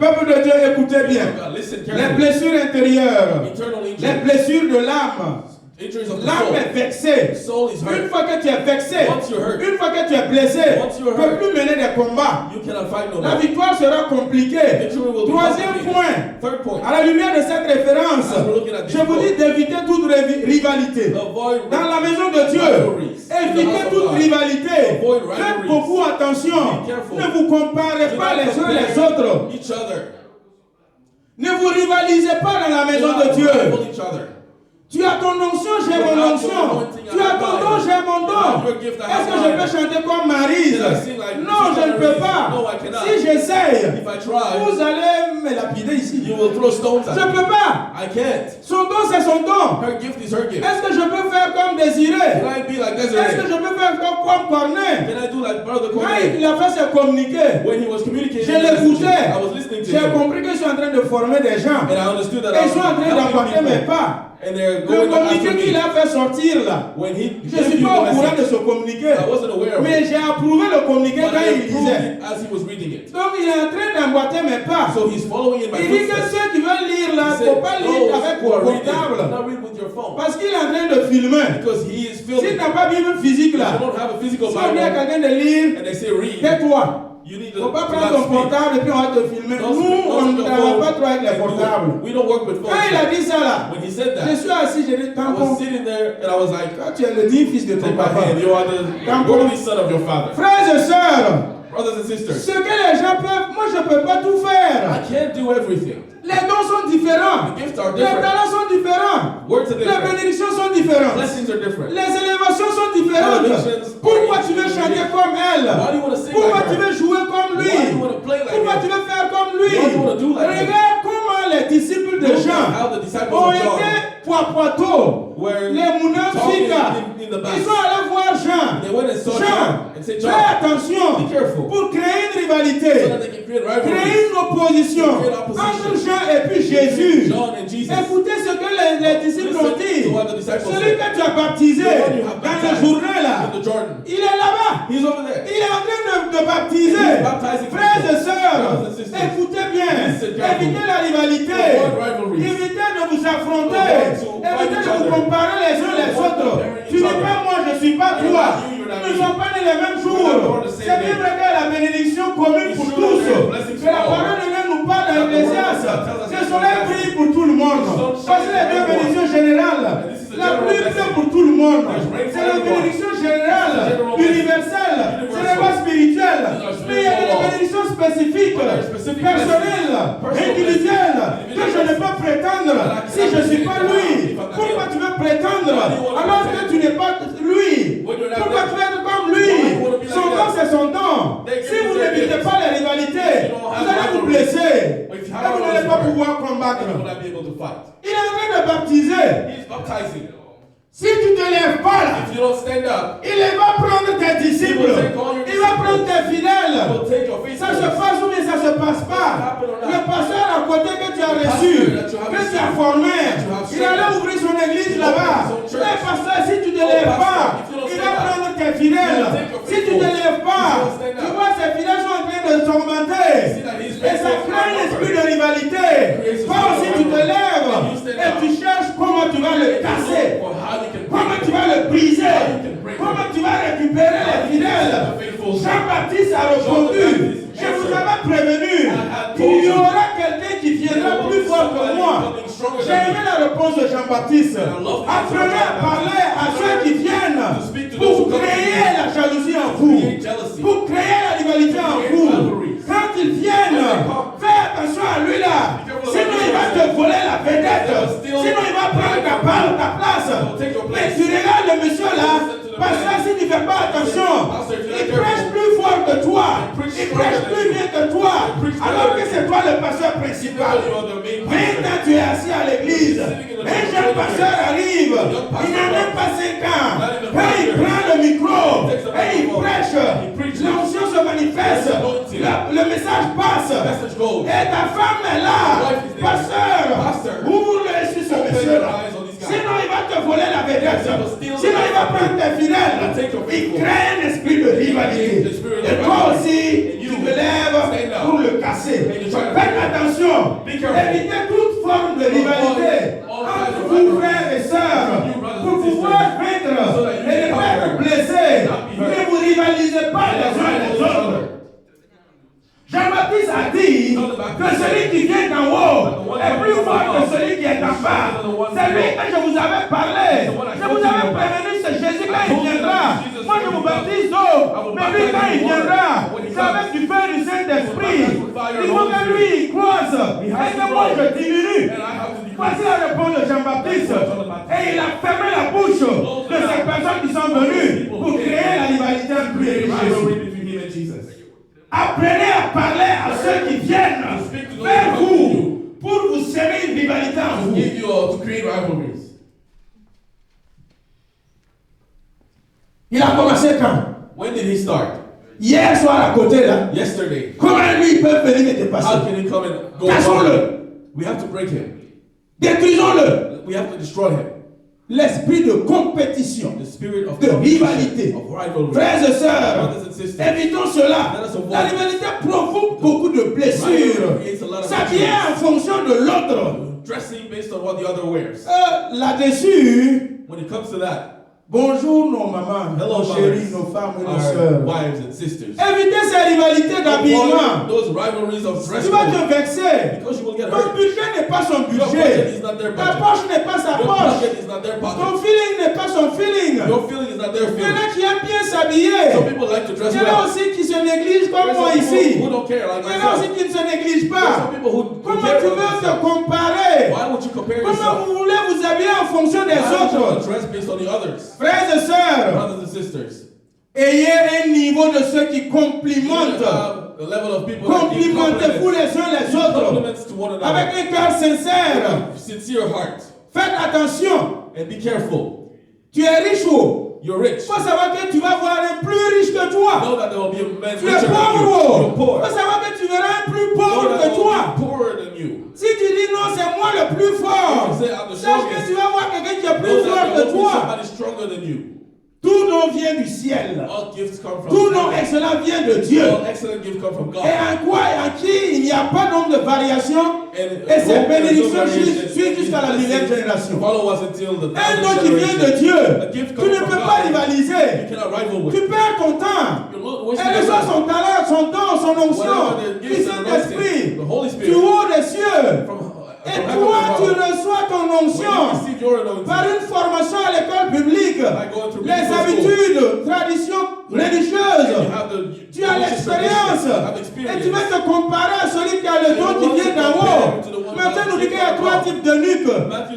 Peuple de Dieu, écoutez bien. Listen Les carefully. blessures intérieures, Eternal les injuries. blessures de l'âme. Injuries of the L'âme soul. est vexée. Soul is Une hurt. fois que tu es vexé, Once you're hurt, une fois que tu es blessé, Once tu you're ne peux hurt, plus mener des combats. you cannot fight no La more. victoire sera compliquée. Victory will be Troisième complicated. point, Third point. à la lumière de cette référence, As we're looking at this je vous dis book, d'éviter toute rivalité. Avoid Dans la maison de Dieu, rivalries. In the évitez house of toute God. rivalité. Avoid Faites rivalries. beaucoup attention. Be careful. Ne vous comparez Do pas not les uns compare les autres. each other. Ne vous rivalisez pas dans la Do maison not de Dieu. rival each other. Tu as ton onction, j'ai mon onction. Tu as ton don, j'ai mon don. Est-ce que je peux chanter comme Maryse? Non, je ne peux pas. Si j'essaye, If I try, vous allez me lapider ici. you will throw stones Je at ne me. peux pas. I can't. Son don, c'est son don. Her gift is her gift. Est-ce que je peux faire comme Désiré? Can I be like Est-ce que Desiree? je peux faire comme Corneille? Can I do like Brother Quand Cornelius? il a fait ses communiqués, When he was communicating, je l'écoutais. I was listening to J'ai him. compris qu'ils sont en train de former des gens. And I understood that Et I ils sont en was train d'apporter mes helping people. pas. And they're Le going after communiqué qu'il me. a fait sortir là, When he je ne gave suis you pas au the courant de message, ce communiqué. I wasn't aware of Mais it. j'ai approuvé le communiqué But quand I il approved lisait. it as he was reading it. Donc il est en train d'emboîter mes pas. So he's following in my Il dit que footsteps. ceux qui veulent lire là, il He ne said, faut pas lire those avec who vos are reading, do portables. not read with your phone. Parce qu'il est en train de filmer. Because he is S'il filming. n'a pas Bible physique You là, don't have a physical si on dit à Bible. quelqu'un de lire, And they say read. tais-toi. You need Il ne to faut pas do prendre not ton speak. portable et puis on va te filmer. Don't Nous, speak. on ne Don't travaille pas speak. trop avec les portables. We don't work with phones. Quand il a dit ça là, When he said je that, suis assis, j'ai dit, I tampon. was sitting there and I was like, Toi, tu es le digne fils de ton take my papa. hand. You are the worthy son of your father. Frères et sœurs, Brothers and sisters, ce que les gens peuvent, moi je ne peux pas tout I faire. can't do everything. Les dons sont différents. The gifts are Les different. talents sont différents. Words are Les different. bénédictions sont différentes. Blessings are different. Les élévations sont différentes. Elevations Pourquoi are tu veux each chanter unique. comme elle? Why do you want to sing Pourquoi like tu her? veux jouer comme lui? Why do you want to play like Pourquoi tu him? veux faire comme lui? Why do you want to do like him? Regarde comment les disciples de Look Jean at how the disciples ont of John été poipoitos. were Les Mounafika, talking in the back. ils sont allés voir Jean. They went and saw Jean, John and said, fais John, attention be careful. pour créer une So rivalité, that they can create créer rivalries. une opposition Create opposition. entre Jean et puis Jésus. John and Jesus. Écoutez ce que les disciples ont Listen dit. to what the disciples Celui said. que tu as baptisé The one you have dans le baptized journal là, in the Jordan. il est là-bas. He's over there. Il est en train de baptiser. He's baptizing Frères et people. sœurs, Brothers and sisters. écoutez bien. Listen carefully. Évitez la rivalité. Avoid rivalries. Évitez de vous affronter. Avoid to fight Évitez each de vous other. comparer les uns les Avoid autres. comparing Tu each n'es other. pas moi, je ne suis pas You're toi. not you, you're ne sont pas nés les mêmes jours. C'est bien vrai que la bénédiction commune pour tous. Mais la parole de Dieu nous parle dans l'Ecclésiaste. Le soleil brille pour tout le monde. Voici les deux bénédictions générales. La pluie pleut pour tout le monde. C'est la bénédiction générale, universelle. C'est la loi spirituelle. Mais il y a des bénédictions spécifiques, personnelles, individuelles, que je ne peux prétendre si je ne suis pas lui. Pourquoi tu veux prétendre alors que tu n'es pas lui? Pourquoi tu veux être comme lui? Son don, c'est son don. Si vous n'évitez pas les rivalités, vous allez vous blesser. Et vous n'allez pas pouvoir combattre. Il est en train de baptiser. Si tu ne te lèves pas là, il va prendre tes disciples, il va prendre tes fidèles. Ça se passe ou bien ça ne se passe pas. Le pasteur à côté que tu as reçu, que tu as formé, il allait ouvrir son église là-bas. Le pasteur, si tu ne te lèves pas, il va prendre tes fidèles. Si tu ne te lèves pas, tu vois ces fidèles sont en train de tormenter. Et ça crée un esprit de rivalité. Toi aussi tu te lèves et tu cherches comment tu vas le casser. Comment tu vas le briser? Comment tu vas récupérer les fidèles? Jean-Baptiste a répondu, je vous avais prévenu, il y aura quelqu'un qui viendra plus fort que moi. J'ai aimé la réponse de Jean-Baptiste. Apprenez à parler à ceux qui viennent pour créer la jalousie en vous, pour créer la rivalité en vous. Quand ils viennent, fais attention à lui là. Sinon il va te voler la vedette. Sinon il va prendre ta place. Mais tu regardes le monsieur là, parce que si tu ne fais pas attention, il prêche plus fort que toi. Il prêche plus bien que toi. Alors que c'est toi le pasteur principal. Maintenant tu es assis à l'église. Un jeune pasteur arrive. Il n'a même pas 5 ans. Et il prend le micro. Et il prêche. L'onction se manifeste. Le message passe. Et ta femme est là. Pasteur, ouvre-le sur ce monsieur-là. Sinon il va te voler la vedette. Sinon il va prendre tes fidèles. Il crée un esprit de rivalité. Et toi aussi, tu te lèves pour le casser. Faites attention. Évitez toute forme de rivalité entre vous, frères et sœurs, pour pouvoir vaincre et ne pas être blessés. Ne vous rivalisez pas les uns les autres. Jean-Baptiste a dit que celui qui vient d'en haut est plus fort que celui qui est en bas. C'est lui que je vous avais parlé. Je vous avais prévenu, c'est Jésus quand il viendra. Moi je vous baptise d'eau, mais lui quand il viendra, c'est avec du feu du Saint-Esprit. Il faut que lui il croise et que moi je diminue. Voici la réponse de Jean-Baptiste. Et il a fermé la bouche de ces personnes qui sont venues pour créer la rivalité entre lui et Jésus. Apprenez à parler à ceux qui viennent vers vous pour vous semer une rivalité en vous. Il a commencé quand? When did he start? Hier soir à côté là. Yesterday. Comment lui il peut venir me dépasser? How can he come and go? Cassons-le. We have to break him. Détruisons-le. We have to destroy him. L'esprit de compétition, de rivalité. Frères et sœurs, évitons cela. La rivalité provoque beaucoup de blessures. Ça vient en fonction de l'autre. Là-dessus, when it comes to that, bonjour nos mamans, nos chéris, nos femmes et nos sœurs. Wives and sisters. Évitez ces rivalités d'habillement. Those rivalries of dress. Tu vas te vexer. Because you will get Ton hurt. budget n'est pas son Your budget. budget is not their Ta budget. poche n'est pas sa Your poche. pocket is not their pocket. Ton feeling n'est pas son feeling. Your feeling is not their Il y en feeling. a qui aiment bien s'habiller. Some people like to dress Il y en a well. aussi qui se négligent comme There's moi some people ici. who don't care like Il y en a aussi myself. qui ne se négligent There's pas. some people who Comment care tu about veux te themselves. comparer? Why would you compare Comment yourself? vous voulez vous habiller en fonction des Why would you autres? dress based on the others? Frères et sœurs, Brothers and sisters. ayez un niveau de ceux qui complimentent. The level of people that give Complimentez-vous les uns les autres compliments to one another. avec un cœur sincère. Sincere heart. Faites attention. And be careful. Tu es riche ou? You're rich. Il faut savoir que tu vas voir un plus riche que toi. Know that there will be a man Tu es richer than you. pauvre. You're poor. Il faut savoir que tu verras un plus Know pauvre that que there will toi. be poorer than you. Si tu dis non, c'est moi le plus fort. You say, I'm the Sache que strongest. tu vas voir quelqu'un qui est Know plus that fort there que will be toi. somebody stronger than you. Tout don vient du ciel. All gifts come from Tout nom heaven. excellent vient de Dieu. All excellent gifts come from God. Et en quoi et en qui il n'y a pas donc de variation. Et ces bénédictions suivent jusqu'à la millième génération. Follow us until the Un don qui vient de Dieu. Tu ne peux pas rivaliser. You cannot rival with. Tu perds ton temps. Et les autres, son talent, son don, son onction, le Saint-Esprit, du haut des cieux. Et toi, tu reçois ton onction par une formation à l'école publique, les habitudes, traditions religieuses. Tu as l'expérience et tu vas te comparer à celui qui a le don qui vient d'en haut. Maintenant, nous dit qu'il y a trois types de nuques.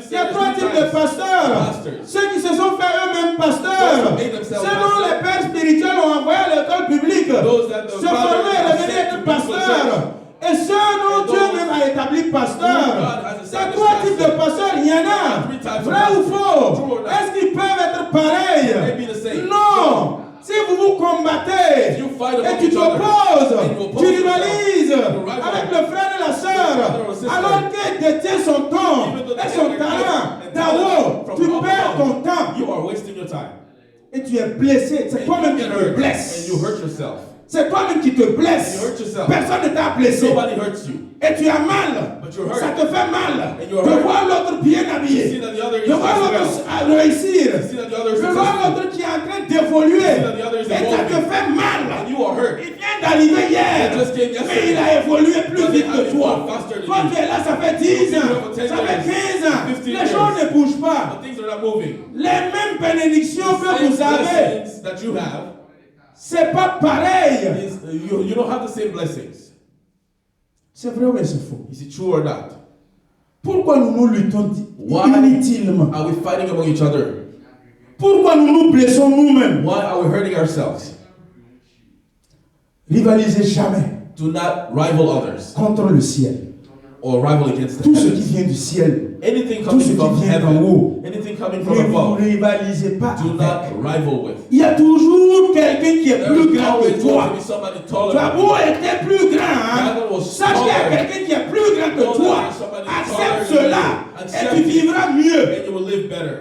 Il y a trois types de pasteurs. Ceux qui se sont fait eux-mêmes pasteurs. Ceux dont les pères spirituels ont envoyé à l'école publique. Se former et revenir être pasteurs. Et ceux dont Dieu même a établi pasteur. Ces trois types de pasteurs, il y en a. Vrai ou faux? Est-ce qu'ils peuvent être pareils? Non. Si vous vous combattez et tu t'opposes, tu rivalises avec le frère et la sœur, alors qu'il détient son temps et son talent d'en haut, tu perds ton temps. Et tu es blessé. C'est toi-même qui te blesses. C'est toi-même qui te blesse. Personne ne t'a blessé. Et tu as mal. Ça te fait mal de voir l'autre bien habillé, de voir l'autre réussir, de voir l'autre qui est en train d'évoluer. Et ça te fait mal. Il vient d'arriver hier, mais il a évolué plus vite que toi. Toi tu es là, ça fait 10 ans, ça fait 15 ans. Les choses ne bougent pas. Les mêmes bénédictions que vous avez, c'est pas pareil. You don't have the same blessings. C'est vrai ou c'est faux? Is it true or not? Pourquoi nous luttons inutilement? Are we fighting among each other? Pourquoi nous blessons nous-mêmes? Why are we hurting ourselves? Rivalisez jamais. Do not rival others. Contre le ciel. Or rival against the Tout ce heavens. qui vient du ciel. Anything coming from heaven. Anything coming from above. Ne rivalisez pas. Do not rival with. Il y a toujours quelqu'un qui est plus grand que toi. Tu as beau être plus grand, hein? Sache qu'il y a quelqu'un qui est plus grand que toi. Accepte cela et tu vivras mieux. And you will live better.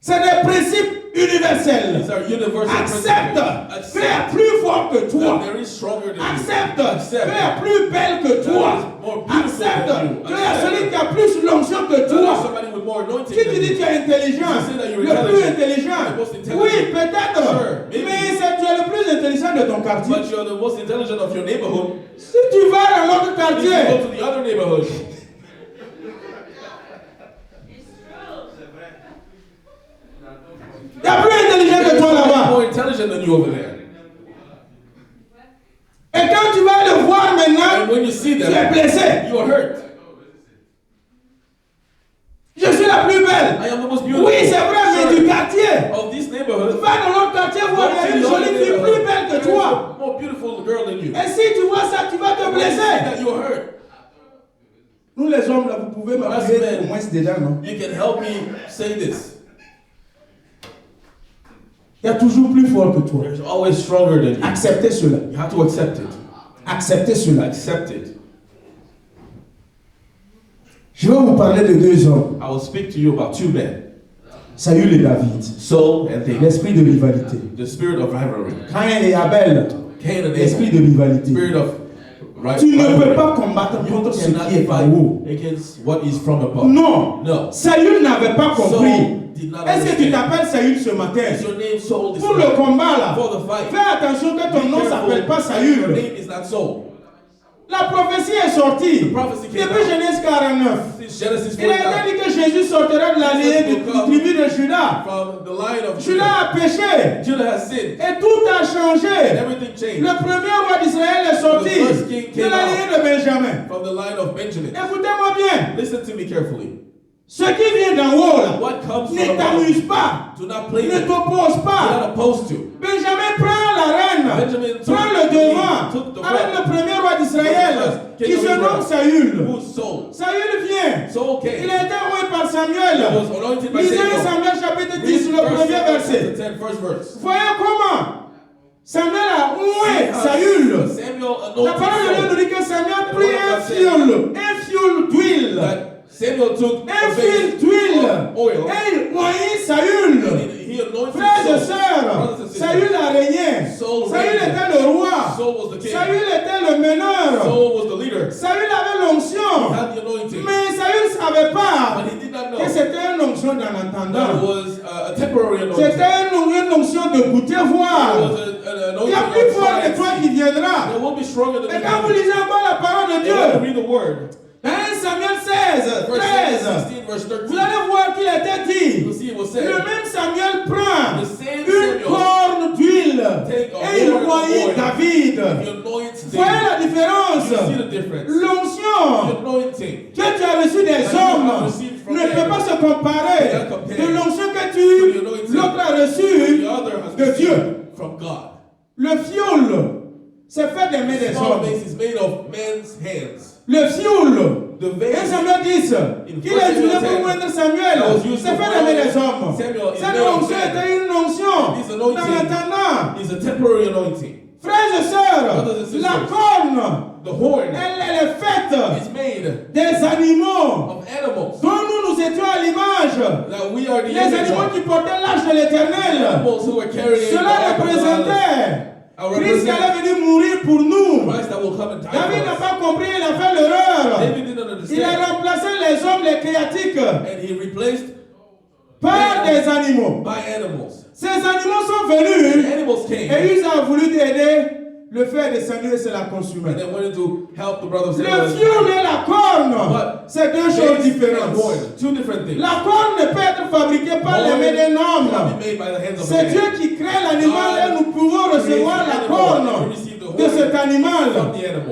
C'est des principes universels. These are universal Accepte principles. qu'il est plus fort que toi. There is stronger than you. Accepte qu'il est plus belle que toi. Accepte qu'il y a celui qui a plus l'onction que toi. Somebody with more anointing Si tu than dis you. que tu es intelligent, le plus intelligent, oui, peut-être, mais tu es le plus intelligent de ton quartier. But you're the most intelligent of your neighborhood. Si tu vas dans l'autre If quartier, you go to the other neighborhood, il y a plus intelligent que toi là-bas. more intelligent than you over there. Et quand tu vas le voir maintenant, And when you see tu es them, blessé. you are hurt. Je suis la plus belle. I am the most beautiful. Oui, c'est vrai, mais du quartier. Of this neighborhood, Va dans l'autre quartier voir il y a une jolie fille plus belle que there is toi. a more beautiful girl than you. Et si tu vois ça, tu vas te When you see blesser. that, you are hurt. Nous les hommes là, vous pouvez m'appeler au moins déjà, non? You can help me say this. Il y a toujours plus fort que toi. There's always stronger than you. Acceptez cela. You have to accept it. Acceptez cela. Accept it. Je vais vous parler de deux hommes, I will speak to you about two men, Saül et David. Saul and David. L'esprit de rivalité. The spirit of rivalry. Caïn et Abel. Cain and L'esprit Abel. de rivalité. Spirit of Tu ne peux rivalry. pas combattre You contre ce cannot qui est en fight haut. against what is from above. Non. No. Saül n'avait pas compris. Saul did not Est-ce que tu understand. t'appelles Saül ce matin? Is your name Saul this Pour le morning? combat là, For the fight. fais attention que ton Be nom ne careful. s'appelle pas Your Saül. name is not Saul. La prophétie est sortie. The prophecy came Depuis out. Genèse 49. Since Genesis Il a 49. été dit que Jésus sortira de la lignée du tribu de Judas. From the line of Judas Judah. a péché. Judah has sinned. Et tout a changé. Everything changed. Le premier roi d'Israël est sorti The first king de came la out. lignée de Benjamin. From the line of Benjamin. Écoutez-moi bien. Listen to me carefully. Ce qui vient d'en haut là, What comes from ne above, t'amuse pas. do not play Ne with. t'oppose You're pas. not opposed to. Benjamin prend la reine. Benjamin took Prend le the lead, devant. took the Avec front. le premier roi d'Israël King qui of se Israel. nomme Saül. Who's Saul? Saül vient. Saul Il came. a été envoyé par He Samuel. was anointed by Lisez Samuel. Samuel chapitre 10, Read le verse premier 7, verset. 10, first verse. Voyez comment Samuel a oué See how Saül. Samuel La parole de Dieu nous anointed dit que Samuel prit un fioul d'huile. Saul. That Samuel took un fil d'huile oil. et il oignit Saül. He anointed Frères et Saul. sœurs, Brothers and sisters. Saül a régné. Saul Saül reigned. était le roi. Saul was the king. Saül était le meneur. Saul was the leader. Saül avait He l'onction. had the anointing. Mais Saül ne savait pas But he did not know que c'était une onction d'en that it attendant. was a temporary anointing. C'était une onction de goûter It voir. was an Il y a anointing plus of fort que toi sight. qui viendra. It will be stronger than Et quand vous you. lisez encore la parole de And when you Dieu, read the word, dans 1 Samuel 16, verse 13, 16, verse 13, vous allez voir qu'il était you'll dit, see it was le said, même Samuel prend the same une Samuel corne d'huile take a et il horn of voyait oil. David. He anoints Voyez David. la différence. You see the difference. The L'onction anointing que tu as reçue des hommes ne peut pas se comparer de l'onction que l'autre a reçue the other has de Dieu. received from God. Le fioul, c'est fait des mains des Small hommes. vase is made of men's hands. Le fioul, The 1 vase Samuel 10, qu'il a utilisé pour moindre Samuel, c'est fait des mains des hommes. Cette onction était une onction dans l'attendant. is a temporary anointing. Frères et sœurs, la corne, The horn elle est faite is made des animaux of animals dont nous étions à l'image. that we are the Les image animaux of. qui portaient l'âge de l'éternel. Animals who are carrying the Cela ark of God. représentait Our Christ qui represent allait venir mourir pour nous. Christ that will come and die David n'a for us. pas compris, il a fait l'erreur. David didn't Il a understand. remplacé les hommes, les créatiques, And he replaced par des animaux. by animals. Ces animaux sont The venus animals came et ils ont voulu t'aider. Le fer de Samuel, c'est la and consumée. they wanted to help the brothers Le and fioul et la corne, c'est deux choses différentes. Two different things. La corne ne peut être fabriquée par les mains d'un homme. Cannot be made by the hands of C'est man. Dieu qui crée l'animal et nous pouvons recevoir la corne de cet animal.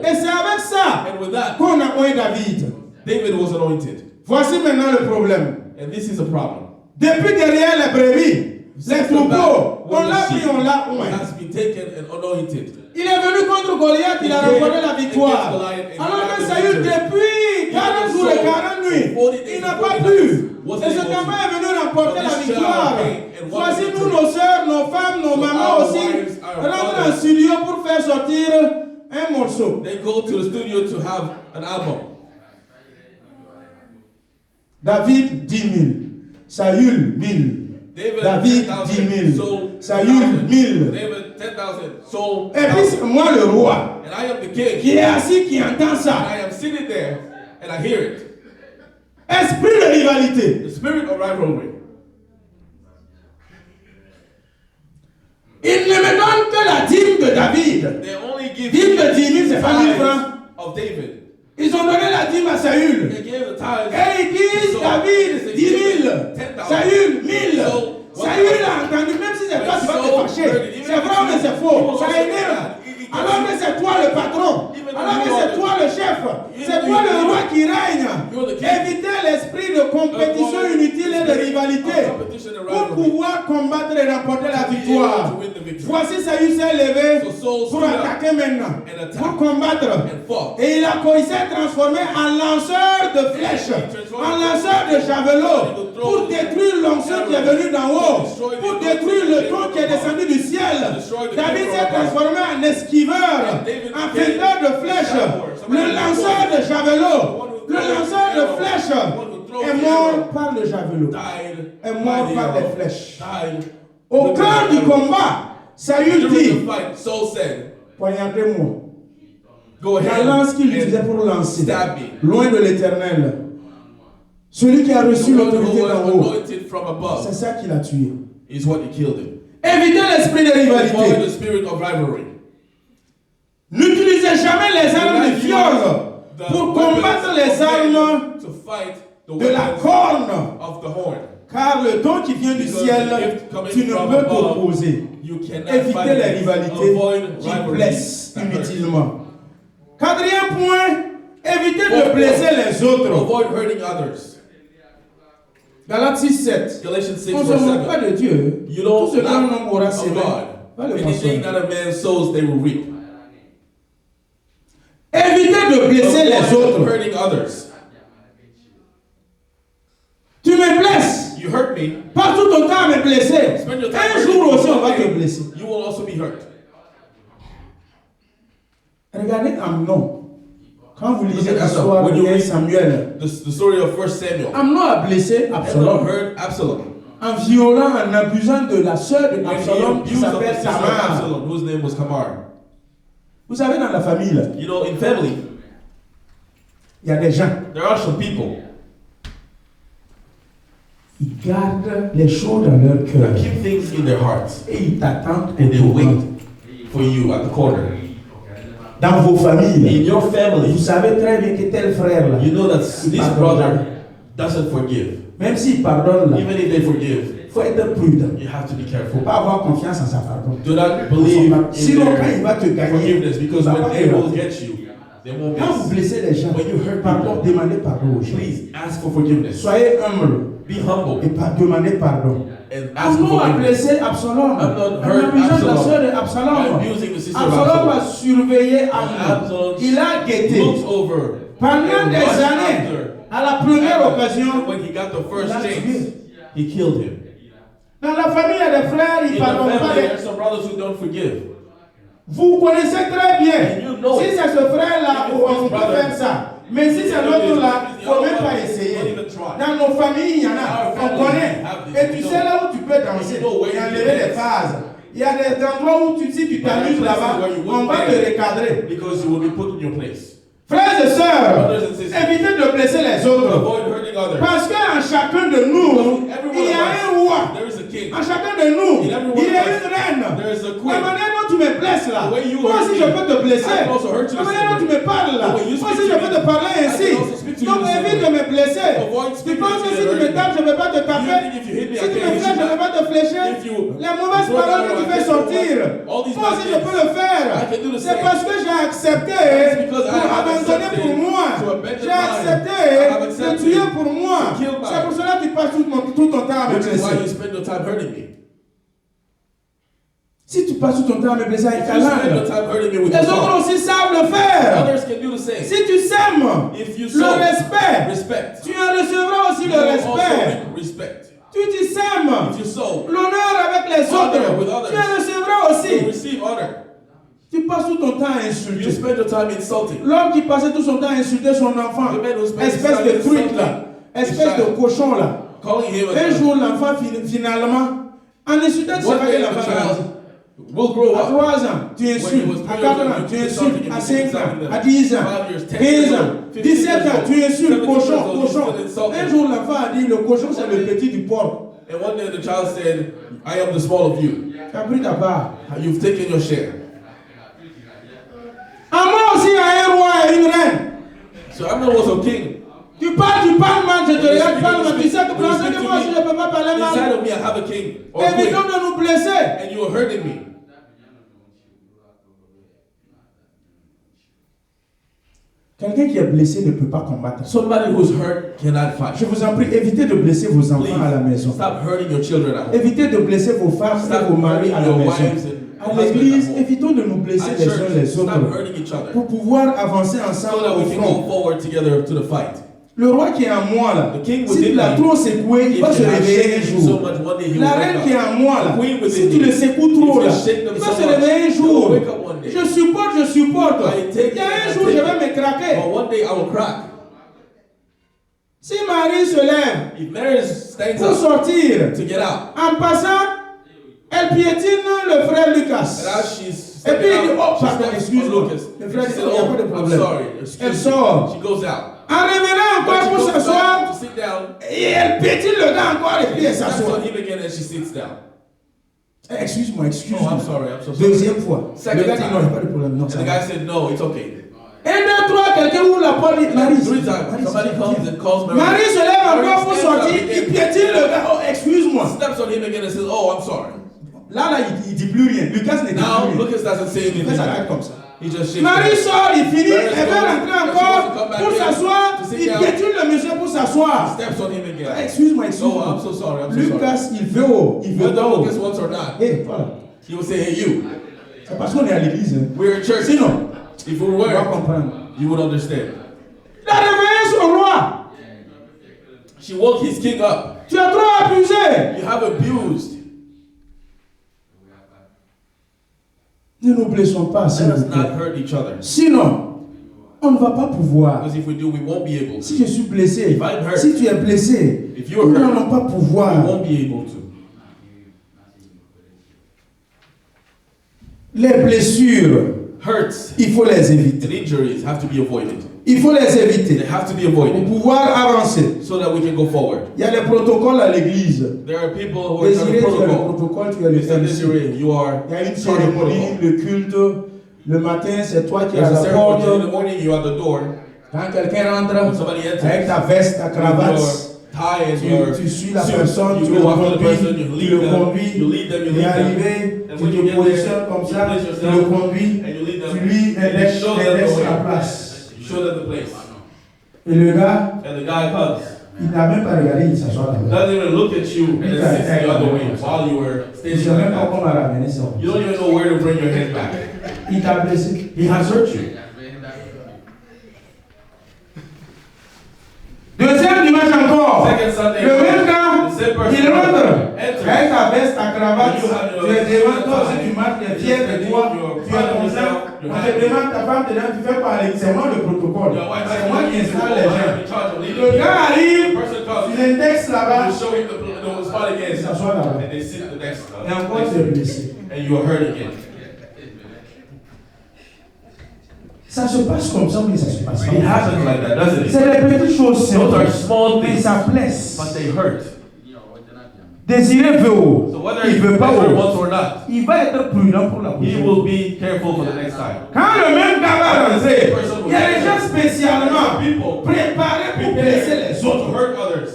Et c'est avec ça And with that, qu'on a oint David. David was anointed. Voici maintenant le problème. And this is a problem. Depuis derrière les brebis, les Since the troupeaux, back, on l'a pris, on l'a oint. has been taken and anointed. Il est venu contre Goliath, il a remporté la victoire. Alors que Saül, depuis 40 jours et 40 nuits, il n'a pas pu. Et ce combat est venu remporter la victoire. Voici nous, nos soeurs, nos femmes, nos mamans aussi, rentrent en studio pour faire sortir un morceau. They go to the studio to have an album. David 10 000, Saül 1000. David 10 000, Saül 1000. David 10,000. Saul Et puis c'est moi le roi and I am the king. qui est assis, qui entend And ça. I am sitting there and I hear it. Esprit de rivalité. The spirit of rivalry. Il ne me donne que la dîme de David. They only give Dîme de 10 000, c'est pas 1000 francs. of David. Ils ont donné la dîme à Saül. They gave the tithes. Et ils disent David 10 000, Saül 1000. Saül a entendu, même si c'est toi, tu vas te fâcher. C'est vrai mais c'est faux. Ça énerve. Alors que c'est toi le patron. Alors que c'est toi le chef. C'est toi le roi qui règne. Évitez l'esprit de compétition inutile et de rivalité pour pouvoir combattre et remporter la victoire. Voici Saül s'est levé pour attaquer maintenant, pour combattre. Et il s'est transformé en lanceur de flèches, en lanceur de javelots, pour détruire l'onction qui est venu d'en haut, pour détruire le tronc qui est descendu du ciel. David s'est transformé en esquiveur, en fendeur de flèches, le lanceur de javelots, le lanceur de flèches est mort par le javelot, est mort par les flèches. Au cœur du combat, Saül dit, poignardez-moi. La lance qu'il utilisait pour lancer, loin de l'éternel. Celui qui a reçu l'autorité d'en haut, c'est ça qui l'a tué. Évitez l'esprit de rivalité. N'utilisez jamais les armes de fiole pour combattre les armes de la corne. Car le don qui vient du ciel, tu ne peux t'opposer. Évitez les rivalités qui blessent inutilement. Quatrième point, évitez de blesser les autres. Galates 6, 7. On ne se moque pas de Dieu. Tout ce qu'un homme aura semé, va le moissonner. Évitez de blesser les autres. Tu me blesses. You hurt me. Pas tout ton temps à me blesser. Un jour aussi, on va te blesser. You will also be hurt. Regardez Amnon. Quand vous lisez l'histoire de 1 Samuel, the story of 1 Samuel, Amnon a blessé Absalom. Amnon hurt Absalom. En violant, en abusant de la sœur de Absalom qui s'appelle Tamar. Absalom, whose name was Tamar. Vous savez, dans la famille, là, You know, in family, il y a des gens, there are some people ils gardent les choses dans leur cœur that keep things in their hearts et ils t'attendent and they pour wait for you at the corner. Dans vos familles, In your vous family, savez très bien que tel frère là, you know that this brother doesn't forgive. même s'il pardonne là, Even if they forgive, il faut être prudent. you have to be Il ne careful. faut pas avoir confiance en sa pardon. Do not believe in Sinon, quand il their va te gagner, forgiveness, because il va when pas they te will rater. get you, they won't Quand vous miss. blessez les gens, When you hurt pardon, people, demandez pardon aux gens. please ask for forgiveness. Soyez humble Be humble et demandez pardon. and ask for Amnon a forgiveness. blessé Absalom. Amnon En hurt abusant de la Absalom. sœur de By Absalom. abusing the sister of Absalom a Absalom. surveillé Amnon. Absalom Il a guetté. looked over Pendant and des rushed années, after. à la première And occasion, when he got the first il a chance, tué. he killed him. Dans la famille, il y a des frères, ils In ne the pardonnent pas. family, there are some brothers who don't forgive. Vous connaissez très bien. And you know Si it. c'est ce frère-là, If on this peut brother- faire ça. Mais si c'est l'autre-là, il ne faut même pas essayer. Dans nos familles, il y en a. On connaît. Et tu sais là où tu peux danser. Il y a des phases. Il y a des endroits où si tu t'amuses là-bas, on va te recadrer. Because you will be put in your place. Frères et sœurs, Brothers and sisters, évitez de blesser les autres. avoid hurting others. Parce qu'en chacun de nous, il y a un roi. There is a king. En chacun de nous, il y a une reine. There is a La queen. manière dont tu me blesses là, The way you moi hurt aussi me, je peux te blesser. I can also hurt you La the manière same dont tu way. me parles là, The way you moi speak aussi to je me, peux te parler I can ainsi. also speak to you Donc the same évite way. de me blesser. Avoid Tu speaking penses to que me si tu me hurting tapes, je ne vais pas te You taper. think if you hit me, Si I tu can't me hit flèches, je ne you vais back? pas te flécher. If you Les mauvaises throw paroles down que tu or fais I sortir, all these moi bad aussi je things, peux le faire. I can do the C'est same. parce que j'ai accepté It's because I pour have abandonner accepted pour moi. to abandon J'ai mine. accepté I have de accepted tuer pour moi. to kill mine. C'est pour cela que tu passes tout ton temps à me Which is why you blesser. spend your time hurting me. Si tu passes tout ton temps à me blesser avec If ta you spend your langue, time hurting me with les your autres tongue, aussi savent le faire. others can do the same. Si tu sèmes If you le sow respect, respect, tu en recevras aussi you le will also respect. reap respect. Tu sèmes If you sow, l'honneur avec les Honor with autres, others. tu en recevras you will aussi. receive honor. Tu passes tout ton temps à You insulter. spend your time insulting. L'homme qui passait tout son temps à insulter son enfant, The man who spends his espèce time de truc insulting là, his espèce de child, cochon là. calling him Un a jour, l'enfant finalement, en insultant, tu sais one pas que day the l'enfant child grandit. will grow À up. 3 ans, tu insultes. was À 3 4 years ans, old, tu you insultes. insulted À him, 5 ans, you à 10 ans, 5 years, 10 15 years ans, old, 15 17 ans, years tu old, insultes. 17 Cochon, years old, you cochon. still insult Un him. jour, l'enfant a dit, le cochon, c'est le petit du porc. And one day the child said, I am the small of you. Tu as pris ta part. You've taken your share. Amnon aussi a un roi et une reine. So Amnon was a king. Tu parles mal, je te When you regarde speak- pas mal. Tu sais que when you pour speak to moi aussi, me, je ne peux pas parler Inside mal. of me, I have a king or a queen, Évitons de nous blesser. and you are hurting me. Quelqu'un qui est blessé ne peut pas combattre. Somebody who's hurt cannot fight. Je vous en prie, évitez de blesser vos enfants à la maison. Stop hurting your children at home. Évitez de blesser vos femmes et Stop vos maris hurting à la your maison. wives and À husbands l'église, at home. évitons de nous blesser At les uns church, les stop autres hurting each other pour pouvoir avancer so ensemble that au we can front. go forward together to the fight. Le roi qui est en moi là, The king si tu within l'as me, trop secoué, il If va you se have réveiller un shaken him so jour. much, one day he will La wake reine up. qui est en moi là, The queen within si tu me, le secoues trop if là, you shake them il so va se much, réveiller un they jour. will wake up one day. Je supporte. I take Il y a un it, jour, I je take vais me craquer. But one day I will crack. Si Marie se lève If Mary stands pour up sortir, to get out, en passant, elle piétine le frère and Lucas. as she's Et puis stepping il dit, out, oh she pardon, steps excuse-moi. on Lucas. Le frère She dit, said, il n'y a pas de oh, I'm problème. sorry. Elle Excuse me. sort. She goes out. En revenant But encore she pour goes back s'asseoir, to sit down. et elle piétine le gars encore et puis elle Steps s'assoit. on him again and she sits down. Excuse-moi. Oh, I'm sorry. I'm so sorry. Deuxième fois. Second Le gars dit, time. non, il n'y a pas de problème. Non, And ça the va. guy said, no, it's okay. 1, 2, 3, quelqu'un ouvre la porte, dit, Marie. 3 times. Somebody comes and calls Mary. Marie se lève encore pour stands up sortir, again. il piétine le gars. Oh, excuse-moi. Steps on him again and says, oh, I'm sorry. Là, il dit plus rien. Lucas ne dit Now, plus rien. Lucas doesn't say Il anything fait sa back. tête comme ça. He just shakes Marie his head. sort, il finit, Mary's elle veut going, rentrer and she encore wants to come back pour in s'asseoir, to sit il down. piétine le monsieur pour s'asseoir. Steps on him again. Excuse-moi. Oh, I'm so sorry. I'm so sorry. Lucas, il veut haut, il veut Whether haut. Lucas wants or not, Et voilà. he will say, hey, you. C'est parce qu'on est à l'église. Hein. We're in church. Sinon, If we on va were, comprendre. you would understand. Il a réveillé son roi. She woke his king up. Tu as trop abusé. You have abused. Ne nous blessons pas, s'il Let us vous plaît. not hurt each other. Sinon, on ne va pas pouvoir. Because if we do, we won't be able to. Si je suis blessé, If I'm hurt, si tu es blessé, if you're nous hurt, n'allons pas pouvoir. we won't be able to. Les blessures, Hurts il faut les éviter. and injuries have to be avoided. Il faut les éviter They have to be pour avoided pouvoir avancer. so that we can go forward. Il y a des protocoles à l'église. There are people who are trying Désiré, to tu as le protocol. protocole, tu as le Mr. MC. Desiree, you are Il y a une part of cérémonie, protocol. le culte. Le matin, c'est toi qui es à There's a la ceremony in the porte. morning, you are at the door. Quand quelqu'un When rentre somebody enters, avec ta veste, ta with cravate, your tie and your tu suis la suit, personne, you tu le go after the person, conduis, you tu lead le them, conduis, you lead them, you il est lead them. arrivé, And tu when you te get positionnes there, comme you ça, place tu yourself, le conduis, and you lead them, tu lui and you laisses show them the la way. place. You show them the place. Et le gars, And the guy comes, il n'a même pas regardé, il s'assoit là-bas. doesn't even look at you, and then sits the other way while you were Il ne standing sait like même pas that. comment ramener ça. You don't even know where to bring your head back. Il t'a blessé. He has hurt you. Deuxième dimanche encore. Second Sunday, Le même gars, the same person il rentre. enters. Avec ta veste, ta cravate, You have tu your- es devant toi, si tu marches, tu es fier de toi, You're tu es comme ça. On te demande, ta femme te demande, tu fais parler. C'est moi le protocole. Your wife C'est moi qui installe les I'm gens. in charge of leading. Le gars The arrive, person tu comes, l'indexes là-bas, you show him the spot again, il s'assoit là-bas. and they sit the next Et encore, tu es blessé. and you are hurt again. Ça se passe comme ça, mais ça se passe It pas. happens like that, doesn't it? C'est les petites choses Those are simples, small mais things, ça blesse. but they hurt. Désirer veut haut, So whether il he veut pas haut. wants or not, Il va être prudent pour la he prochaine. will be careful for the next time. Quand le même gars va rentrer, il y a des gens spécialement People préparés pour blesser les to autres. hurt others.